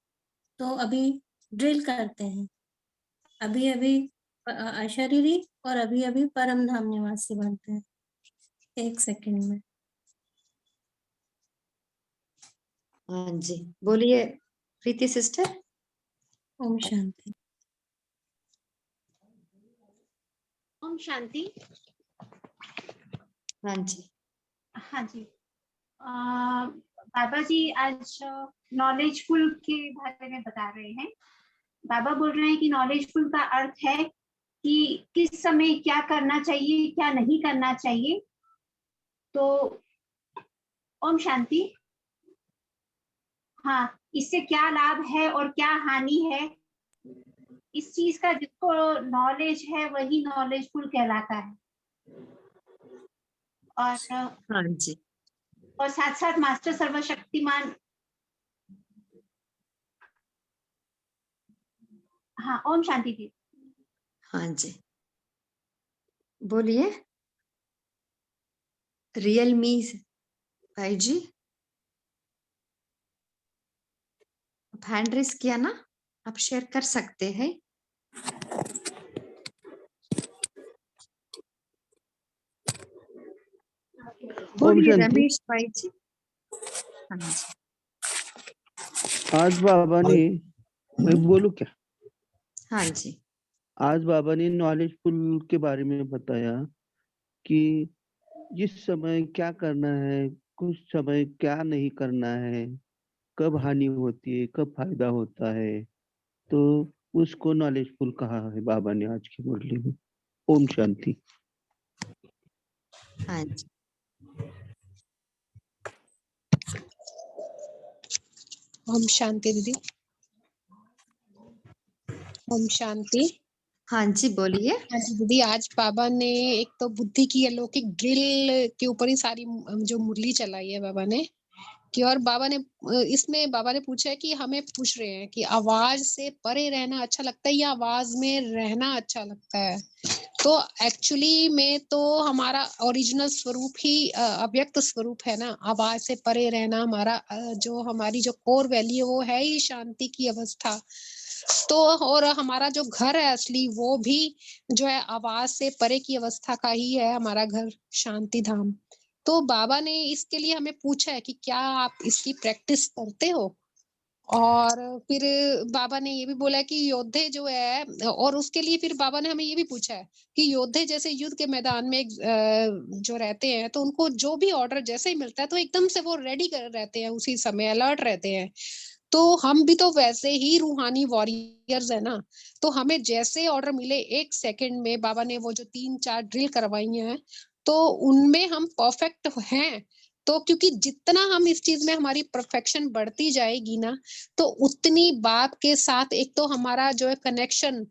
तो अभी ड्रिल करते हैं, अभी अभी अशरीरी और अभी अभी परमधाम निवासी बनते हैं 1 सेकंड में। हाँ जी, बोलिए प्रीति सिस्टर। ओम शांति। ओम शांति। हाँ जी। हाँ जी। बाबा जी आज नॉलेजफुल के बारे में बता रहे हैं। बाबा बोल रहे हैं कि नॉलेजफुल का अर्थ है कि किस समय क्या करना चाहिए, क्या नहीं करना चाहिए। तो ओम शांति। हाँ, इससे क्या लाभ है और क्या हानि है, इस चीज का जिसको नॉलेज है वही नॉलेजफुल कहलाता है। और हाँ जी, और साथ साथ मास्टर सर्वशक्तिमान। हाँ ओम शांति जी। हाँ जी, बोलिए रियल मी भाई जी। हैंड रेस किया ना, आप शेयर कर सकते हैं। बोलिए रमेश भाई जी। हाँ जी। आज बाबा ने मैं बोलूं क्या? हाँ जी। आज बाबा ने नॉलेजफुल के बारे में बताया कि जिस समय क्या करना है, कुछ समय क्या नहीं करना है, कब हानि होती है, कब फायदा होता है, तो उसको नॉलेजफुल कहा है बाबा ने आज की मुरली में। ओम शांति। हाँ जी। ओम शांति दीदी। ओम शांति। हाँ जी बोलिए। हाँ जी दीदी, आज बाबा ने एक तो बुद्धि की अलौकिक ड्रिल के ऊपर ही सारी जो मुरली चलाई है बाबा ने कि, और बाबा ने इसमें बाबा ने पूछा है कि हमें पूछ रहे हैं कि आवाज से परे रहना अच्छा लगता है या आवाज में रहना अच्छा लगता है। तो एक्चुअली में तो हमारा ओरिजिनल स्वरूप ही अव्यक्त स्वरूप है ना। आवाज से परे रहना हमारा जो हमारी जो कोर वैल्यू वो है ही शांति की अवस्था। तो और हमारा जो घर है असली वो भी जो है आवाज से परे की अवस्था का ही है हमारा घर, शांति धाम। तो बाबा ने इसके लिए हमें पूछा है कि क्या आप इसकी प्रैक्टिस करते हो। और फिर बाबा ने ये भी बोला कि योद्धे जो है, और उसके लिए फिर बाबा ने हमें ये भी पूछा है कि योद्धे जैसे युद्ध के मैदान में जो रहते हैं तो उनको जो भी ऑर्डर जैसे ही मिलता है तो एकदम से वो रेडी कर रहते हैं, उसी समय अलर्ट रहते हैं। तो हम भी तो वैसे ही रूहानी वॉरियर्स है ना। तो हमें जैसे ऑर्डर मिले 1 सेकंड में, बाबा ने वो जो 3-4 ड्रिल करवाई हैं तो उनमें हम परफेक्ट हैं। तो क्योंकि जितना हम इस चीज में हमारी परफेक्शन बढ़ती जाएगी ना, तो उतनी बाप के साथ एक तो हमारा जो है कनेक्शन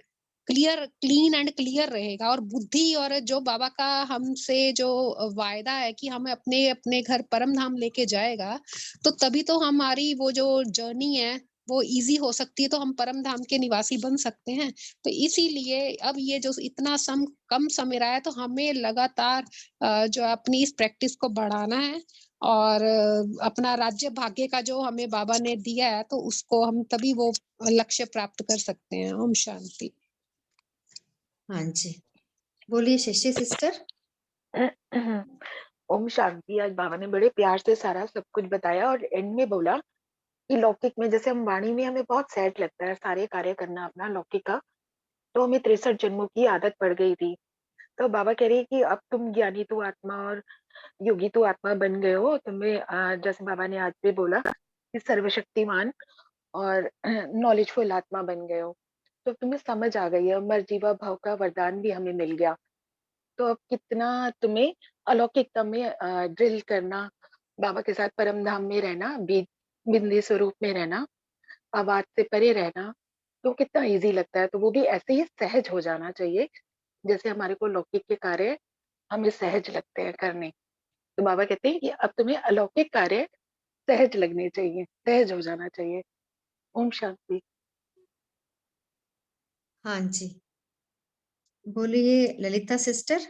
क्लीन एंड क्लियर रहेगा, और बुद्धि और जो बाबा का हमसे जो वायदा है कि हमें अपने अपने घर परम धाम लेके जाएगा, तो तभी तो हमारी वो जो जर्नी है वो इजी हो सकती है, तो हम परम धाम के निवासी बन सकते हैं। तो इसीलिए अब ये जो इतना कम समय रहा है तो हमें लगातार जो अपनी इस प्रैक्टिस को बढ़ाना है, और अपना राज्य भाग्य का जो हमें बाबा ने दिया है तो उसको हम तभी वो लक्ष्य प्राप्त कर सकते हैं। ओम शांति। हाँ जी बोलिए शशि सिस्टर। ओम शांति। आज बाबा ने बड़े प्यार से सारा सब कुछ बताया और एंड में बोला कि लौकिक में जैसे हम वाणी में हमें बहुत सैड लगता है सारे कार्य करना अपना लौकिक का, तो हमें 63 जन्मों की आदत पड़ गई थी। तो बाबा कह रही है कि अब तुम ज्ञानी तो आत्मा और योगी तो आत्मा बन गए हो, तुम्हें जैसे बाबा ने आज भी बोला कि सर्वशक्तिमान और नॉलेजफुल आत्मा बन गए हो, तो तुम्हें समझ आ गई है, मर्जीवा भाव का वरदान भी हमें मिल गया। तो अब कितना तुम्हें अलौकिकता में ड्रिल करना, बाबा के साथ परम धाम में रहना, बिंदी स्वरूप में रहना, आवाज से परे रहना, तो कितना इजी लगता है। तो वो भी ऐसे ही सहज हो जाना चाहिए जैसे हमारे को लौकिक के कार्य हमें सहज लगते हैं करने। तो बाबा कहते हैं कि अब तुम्हें अलौकिक कार्य सहज लगने चाहिए, सहज हो जाना चाहिए। ओम शांति। हाँ जी बोलिए ललिता सिस्टर।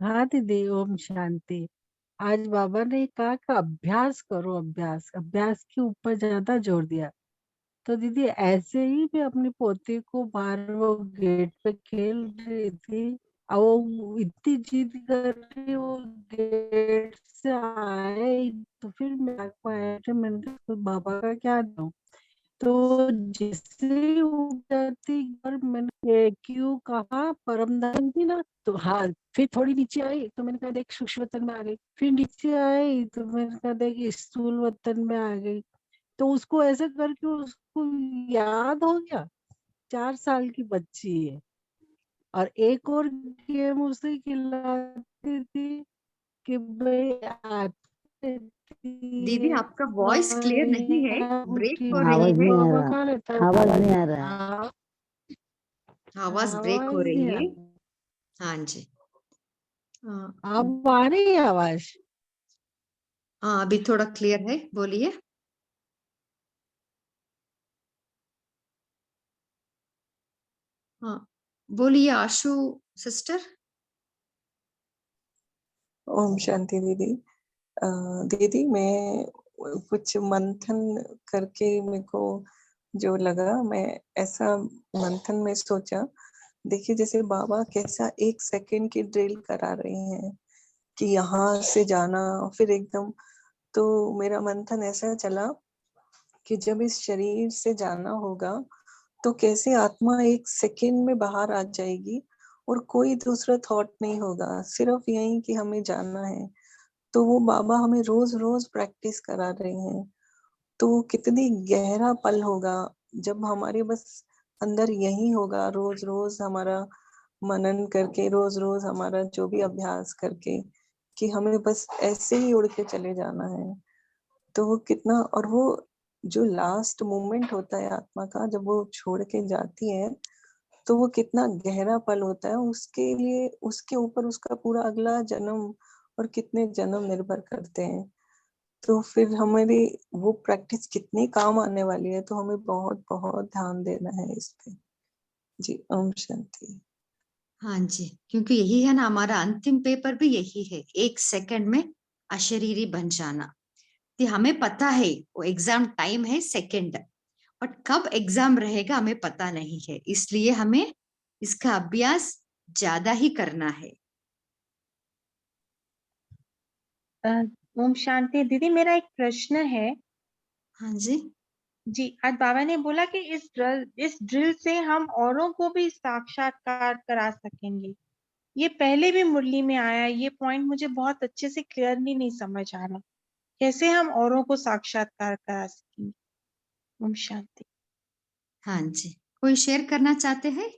हाँ दीदी, ओम शांति। आज बाबा ने कहा कि अभ्यास करो, अभ्यास अभ्यास के ऊपर ज्यादा जोर दिया। तो दीदी ऐसे ही मैं अपनी पोती को बाहर वो गेट पे खेल रही थी, और वो इतनी जिद कर रही, वो गेट से आए तो फिर मैं को आया तो मैंने कहा "तो बाबा का क्या दूं"। तो जैसे ही उठ जाती और मैंने क्यों कहा परमधाम थी ना, तो हाँ फिर थोड़ी नीचे आई तो मैंने कहा देख सूक्ष्म वतन में आ गई, फिर नीचे आई तो मैंने कहा देख स्थूल वतन में आ गई। तो उसको ऐसे करके उसको याद हो गया। 4 साल की बच्ची है, और एक और गेम उसे खिलाती थी कि भाई दीदी आपका वॉइस क्लियर नहीं है, ब्रेक हो रही आवाज है। नहीं आ रहा, आवाज नहीं आ रहा है, आवाज ब्रेक हो आवाज रही नहीं आ है। रहा। हाँ जी हाँ अब आ रही है आवाज? हाँ, अभी थोड़ा क्लियर है, बोलिए। हाँ बोलिए आशु सिस्टर। ओम शांति दीदी। दीदी मैं कुछ मंथन करके मेरे को जो लगा, मैं ऐसा मंथन में सोचा, देखिए जैसे बाबा कैसा 1 सेकंड की ड्रिल करा रहे हैं कि यहाँ से जाना, फिर एकदम। तो मेरा मंथन ऐसा चला कि जब इस शरीर से जाना होगा तो कैसे आत्मा एक सेकंड में बाहर आ जाएगी और कोई दूसरा थॉट नहीं होगा, सिर्फ यही कि हमें जाना है। तो वो बाबा हमें रोज रोज प्रैक्टिस करा रहे हैं। तो वो कितनी गहरा पल होगा जब हमारे बस अंदर यही होगा, रोज रोज हमारा मनन करके, रोज रोज हमारा जो भी अभ्यास करके, कि हमें बस ऐसे ही उड़ के चले जाना है। तो वो कितना, और वो जो लास्ट मोमेंट होता है आत्मा का जब वो छोड़ के जाती है, तो वो कितना गहरा पल होता है उसके लिए, उसके ऊपर उसका पूरा अगला जन्म और कितने जन्म निर्भर करते हैं। तो फिर हमारी वो प्रैक्टिस कितनी काम आने वाली है, तो हमें बहुत बहुत ध्यान देना है इस पे। जी, ओम शांति। हाँ जी, क्योंकि यही है ना हमारा अंतिम पेपर भी यही है, 1 सेकंड में अशरीरी बन जाना। कि हमें पता है वो एग्जाम टाइम है सेकंड, बट कब एग्जाम रहेगा हमें पता नहीं है, इसलिए हमें इसका अभ्यास ज्यादा ही करना है। ओम शांति। दीदी मेरा एक प्रश्न है। हाँ जी। जी, आज बाबा ने बोला कि इस ड्रिल से हम औरों को भी साक्षात्कार करा सकेंगे। ये पहले भी मुरली में आया, ये पॉइंट मुझे बहुत अच्छे से क्लियरली नहीं समझ आ रहा, कैसे हम औरों को साक्षात्कार करा सकेंगे। ओम शांति। हाँ जी, कोई शेयर करना चाहते हैं?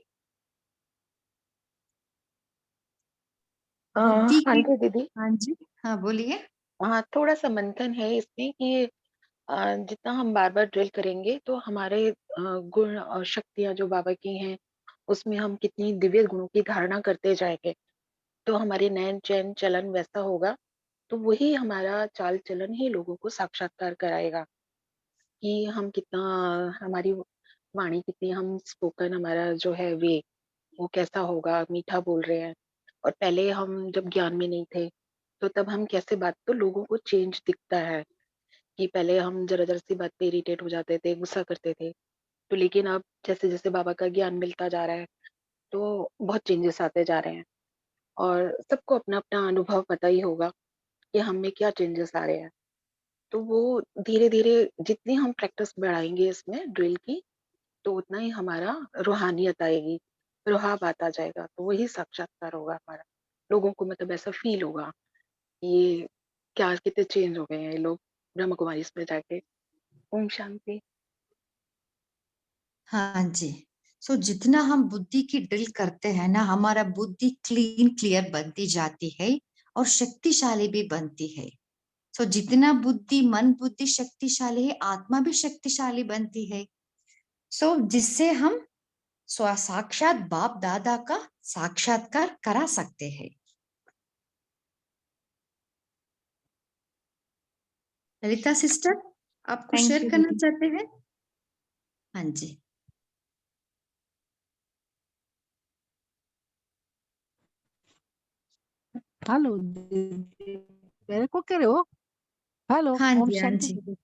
बुद्धि हाँ की। जी दीदी। हाँ जी, हाँ बोलिए। हाँ, थोड़ा सा मंथन है इसमें कि जितना हम बार बार ड्रिल करेंगे तो हमारे गुण और शक्तियां जो बाबा की हैं उसमें हम कितनी दिव्य गुणों की धारणा करते जाएंगे, तो हमारे नयन चैन चलन वैसा होगा, तो वही हमारा चाल चलन ही लोगों को साक्षात्कार कराएगा कि हम कितना, हमारी वाणी कितनी, हम स्पोकन हमारा जो है वे वो कैसा होगा, मीठा बोल रहे हैं। और पहले हम जब ज्ञान में नहीं थे तो तब हम कैसे बात, तो लोगों को चेंज दिखता है कि पहले हम जरा जरा सी बात पे इरिटेट हो जाते थे, गुस्सा करते थे, तो लेकिन अब जैसे जैसे बाबा का ज्ञान मिलता जा रहा है तो बहुत चेंजेस आते जा रहे हैं। और सबको अपना अपना अनुभव पता ही होगा कि हम में क्या चेंजेस आ रहे हैं। तो वो धीरे धीरे जितनी हम प्रैक्टिस बढ़ाएंगे इसमें ड्रिल की, तो उतना ही हमारा रूहानियत आएगी, रुहाब आता जाएगा, तो वही साक्षात्कार होगा हमारा। लोगों को मतलब ऐसा फील होगा कि ये क्या कितने चेंज हो गए हैं ये लोग ब्रह्म कुमारी इसमें जाके। ओम शांति। हाँ जी। सो जितना हम बुद्धि की ड्रिल करते हैं ना, हमारा बुद्धि क्लीन क्लियर बनती जाती है और शक्तिशाली भी बनती है। सो जितना बुद्धि, मन बुद्धि शक्तिशाली है, आत्मा भी शक्तिशाली बनती है। सो जिससे हम साक्षात बाप दादा का साक्षात्कार करा सकते हैं। ललिता सिस्टर, आप कुछ थैंक शेयर यू करना दीदी। चाहते हैं? हाँ जी। हेलो दीदी, मेरे को कह रहे हो? हेलो, हाँ ओम जी, हाँ शांति जी। दीदी।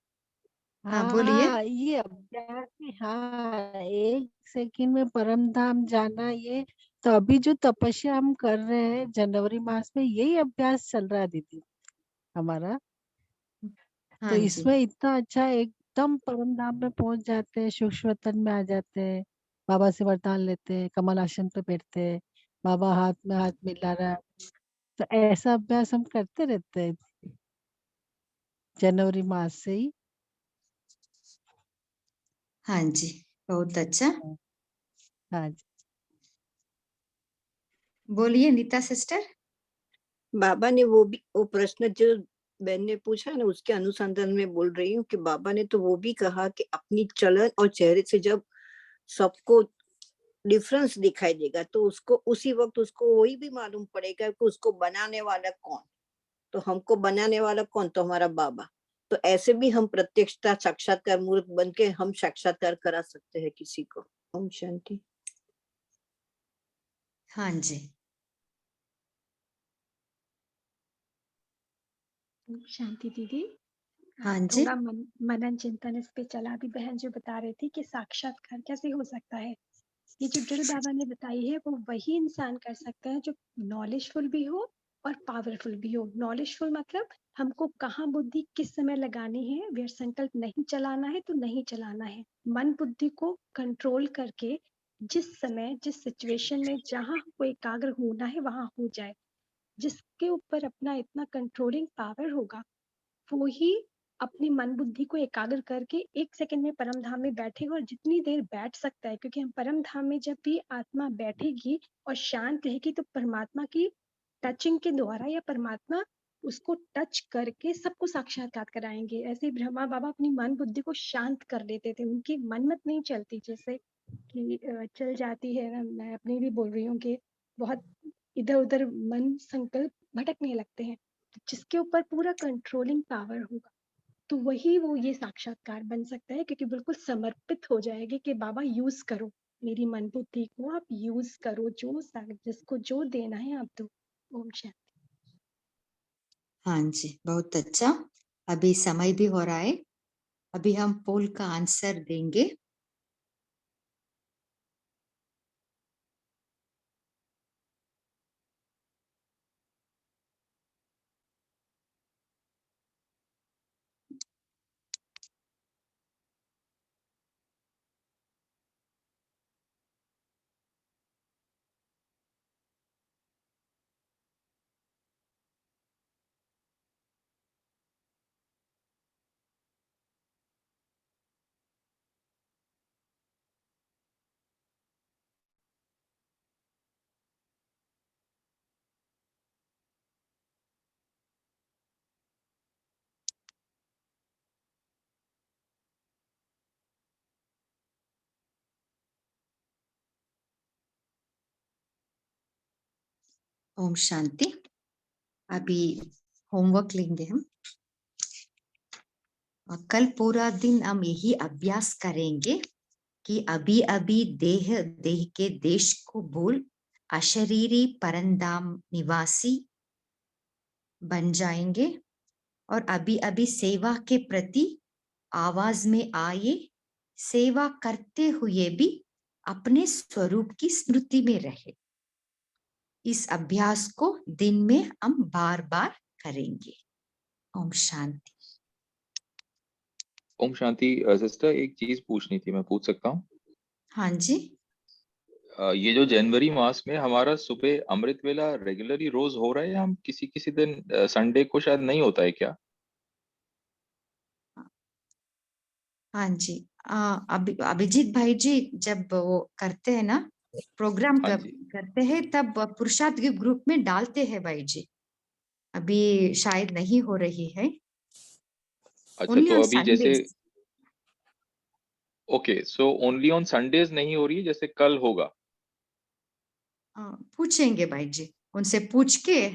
हाँ बोलिए। हाँ, ये अभ्यास ही, हाँ, 1 सेकंड में परम धाम जाना, ये तो अभी जो तपस्या हम कर रहे हैं जनवरी मास में, यही अभ्यास चल रहा है दीदी हमारा। तो हाँ जी। इसमें इतना अच्छा एकदम परम धाम में पहुंच जाते हैं, सूक्ष्म तन में आ जाते हैं, बाबा से वरदान लेते हैं, कमल आसन पे बैठते हैं, बाबा हाथ में हाथ मिला रहा है। तो ऐसा अभ्यास हम करते रहते हैं जनवरी मास से ही। हाँ जी, बहुत अच्छा। हाँ जी। बोलिए नीता सिस्टर। बाबा ने वो प्रश्न जो बहन ने पूछा ना, उसके अनुसंधान में बोल रही हूँ कि बाबा ने तो वो भी कहा कि अपनी चलन और चेहरे से जब सबको डिफरेंस दिखाई देगा तो उसको उसी वक्त उसको वही भी मालूम पड़ेगा कि उसको बनाने वाला कौन। तो हमको बनाने वाला कौन? तो हमारा बाबा। तो ऐसे भी हम प्रत्यक्षता साक्षात्कार मूर्त बन के हम साक्षात्कार करा सकते हैं किसी को। ओम शांति। हाँ जी। शांति दीदी। हाँ जी। थोड़ा मनन चिंतन इस पे चला, भी बहन जो बता रही थी कि साक्षात्कार कैसे हो सकता है। ये जो ड्रिल बाबा ने बताई है वो वही इंसान कर सकता है जो नॉलेजफुल भी हो और पावरफुल भी हो। नॉलेजफुल मतलब हमको कहाँ बुद्धि किस समय लगानी है, व्यर्थ संकल्प नहीं चलाना है तो नहीं चलाना है। मन बुद्धि को कंट्रोल करके जिस समय जिस सिचुएशन में जहाँ हमको एकाग्र होना है वहां हो जाए। जिसके ऊपर अपना इतना कंट्रोलिंग पावर होगा वो ही अपनी मन बुद्धि को एकाग्र करके 1 सेकंड में परम धाम में बैठेगा, और जितनी देर बैठ सकता है, क्योंकि हम परम धाम में जब भी आत्मा बैठेगी और शांत रहेगी तो परमात्मा की टचिंग के द्वारा या परमात्मा उसको टच करके सबको साक्षात्कार कराएंगे। ऐसे ही ब्रह्मा बाबा अपनी मन बुद्धि को शांत कर लेते थे, उनकी मनमत नहीं चलती जैसे कि चल जाती है ना। मैं अपनी भी बोल रही हूँ कि बहुत इधर उधर मन संकल्प भटकने लगते हैं। तो जिसके ऊपर पूरा कंट्रोलिंग पावर होगा तो वही वो ये साक्षात्कार बन सकता है, क्योंकि बिल्कुल समर्पित हो जाएगी कि बाबा यूज करो मेरी मन बुद्धि को, आप यूज करो, जो जिसको जो देना है आप दो। ओम शांति। हाँ जी, बहुत अच्छा। अभी समय भी हो रहा है, अभी हम पोल का आंसर देंगे। ओम शांति। अभी होमवर्क लेंगे हम, और कल पूरा दिन हम यही अभ्यास करेंगे कि अभी अभी देह देह के देश को भूल अशरीरी परंधाम निवासी बन जाएंगे, और अभी अभी सेवा के प्रति आवाज में आए, सेवा करते हुए भी अपने स्वरूप की स्मृति में रहे। इस अभ्यास को दिन में हम बार बार करेंगे। ओम शांति। ओम शांति। सिस्टर, एक चीज पूछनी थी, मैं पूछ सकता हूँ? हाँ जी। ये जो जनवरी मास में हमारा सुबह अमृत वेला रेगुलरली रोज हो रहा है, या हम किसी किसी दिन संडे को शायद नहीं होता है क्या? हाँ जी, अभिजीत भाई जी जब वो करते हैं ना प्रोग्राम हाँ जी। करते हैं तब पुरुषार्थ के ग्रुप में डालते हैं भाई जी। अभी शायद नहीं हो रही है। अच्छा, ओनली तो ऑन अभी जैसे Sundays. Okay, so only on Sundays नहीं हो रही है, जैसे कल होगा? पूछेंगे भाई जी, उनसे पूछ के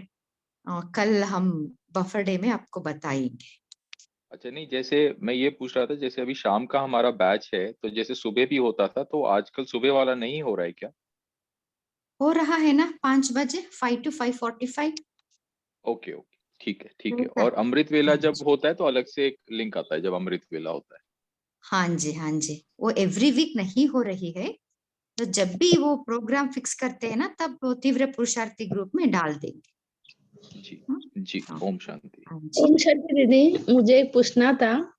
कल हम बफर डे में आपको बताएंगे। अच्छा, नहीं, जैसे मैं ये पूछ रहा था, जैसे अभी शाम का हमारा बैच है, तो जैसे सुबह भी होता था, तो आजकल सुबह वाला नहीं हो रहा है क्या? हो रहा है ना 5 बजे, 5 to 5:45। ओके ओके, ठीक है ठीक है। और अमृत वेला जब होता है तो अलग से एक लिंक आता है जब अमृत वेला होता है? हाँ जी, वो एवरी वीक नहीं हो रही है, तो जब भी वो प्रोग्राम फिक्स करते हैं ना तब वो तीव्र पुरुषार्थी ग्रुप में डाल देंगे। जी जी। ओम शांति। ओम शांति दीदी, मुझे एक पूछना था।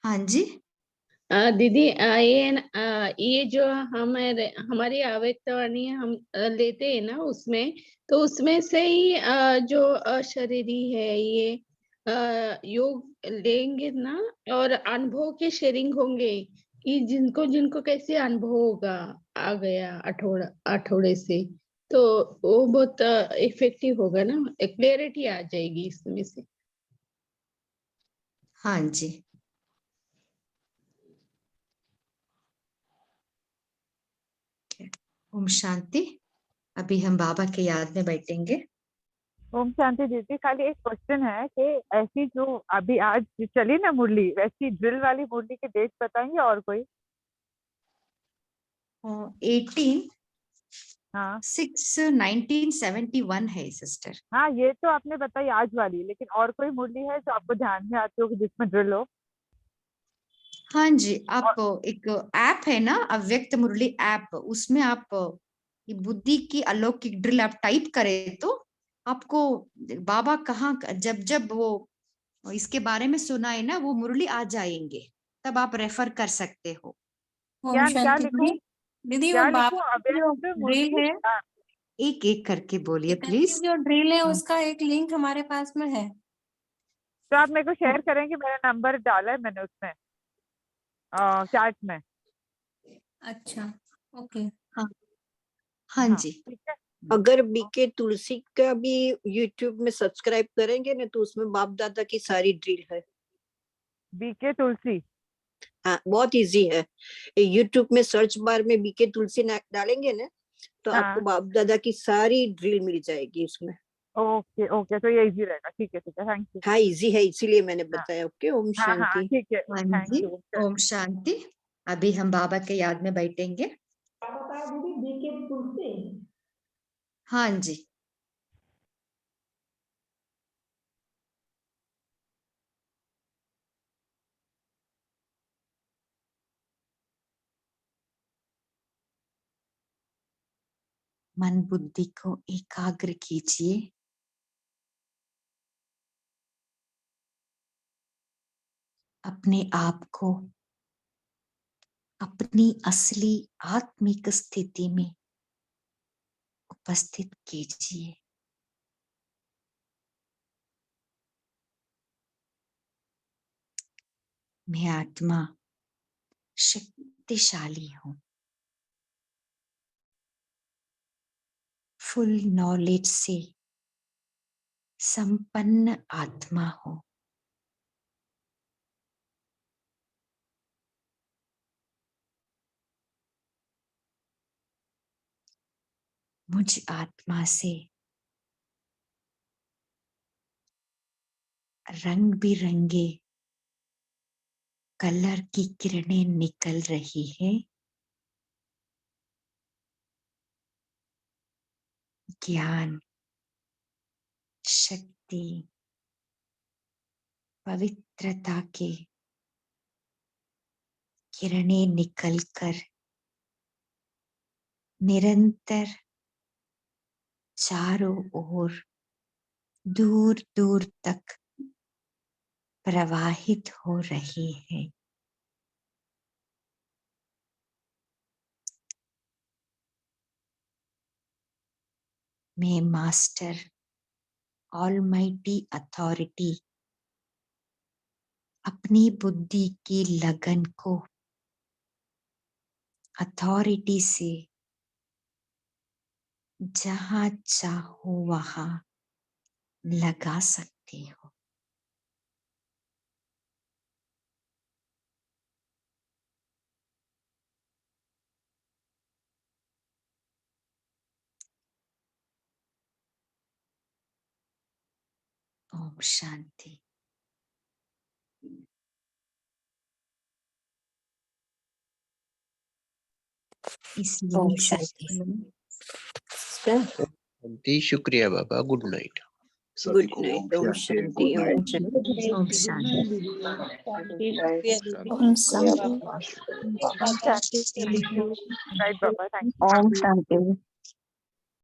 हाँ जी। दीदी, ये जो हमारी अव्यक्तवाणी हम लेते हैं ना, उसमें तो उसमें से ही जो अशरीरी है ये योग लेंगे ना, और अनुभव के शेयरिंग होंगे कि जिनको जिनको कैसे अनुभव होगा आ गया अठोड़े से, तो वो बहुत इफेक्टिव होगा ना, क्लियरिटी आ जाएगी इसमें से। हाँ जी। ओम शांति। अभी हम बाबा के याद में बैठेंगे। ओम शांति दीदी, खाली एक क्वेश्चन है कि ऐसी जो अभी आज जो चली ना मुरली, वैसी ड्रिल वाली मुरली के डेट बताएंगे और कोई? 18 हाँ 6/1971 है सिस्टर। हाँ, ये तो आपने बताई आज वाली, लेकिन और कोई मुरली है जो आपको ध्यान में आती हो कि जिसमें ड्रिल हो? हाँ जी, आप एक ऐप है ना अव्यक्त मुरली ऐप, उसमें आप ये बुद्धि की अलौकिक ड्रिल आप टाइप करें तो आपको बाबा कहाँ, जब जब वो इसके बारे में सुनाए ना, वो मुरली आ जाएंगे, तब आप रेफर कर सकते हो। क्या ओम क्या शांति लिखूं? दीदी। क्या वो लिखूं? बाबा की जो अव्यक्त ड्रिल मुरली। है, हाँ, एक एक करके बोलिए पिताजी प्लीज। की जो ड्रिल है उसका एक लिंक हमारे पास में है। तो आप मेरे को शेयर करेंगे, मेरा नंबर डाला है मैंने उसमें चैट में। अच्छा, ओके। हाँ हाँ जी। ठीक है। अगर बीके तुलसी का भी यूट्यूब में सब्सक्राइब करेंगे ना, तो उसमें बाप दादा की सारी ड्रिल है। बीके तुलसी। हाँ, बहुत इजी है। यूट्यूब में सर्च बार में बीके तुलसी डालेंगे ना, तो आपको हाँ बाप दादा की सारी ड्रिल मिल जाएगी उसमें। ओके ओके, तो ये इजी रहेगा। ठीक है थैंक यू। हाँ, इजी है, इसीलिए मैंने हाँ बताया। ओके, ओम हाँ हाँ शांति। ठीक है, हाँ थैंक जी, यू। ओम शांति। अभी हम बाबा के याद में बैठेंगे। दीदी बीके तुलसी। हाँ जी। मन बुद्धि को एकाग्र कीजिए। अपने आप को अपनी असली आत्मिक स्थिति में उपस्थित कीजिए। मैं आत्मा शक्तिशाली हूं, फुल नॉलेज से संपन्न आत्मा हूं। मुझ आत्मा से रंग बिरंगे कलर की किरणें निकल रही है। ज्ञान, शक्ति, पवित्रता के किरणें निकलकर निरंतर चारों ओर दूर दूर तक प्रवाहित हो रही है। मैं मास्टर ऑलमाइटी अथॉरिटी अपनी बुद्धि की लगन को अथॉरिटी से जहां चाहो वहां लगा सकती हो। ओम शांति। इस ओम यूनिक शांति। सत्संग में शांति। शुक्रिया बाबा। Good night. Good night. ओम शांति। ओम शांति। ओम शांति। ओम शांति। राइट बाबा, थैंक यू। ओम शांति।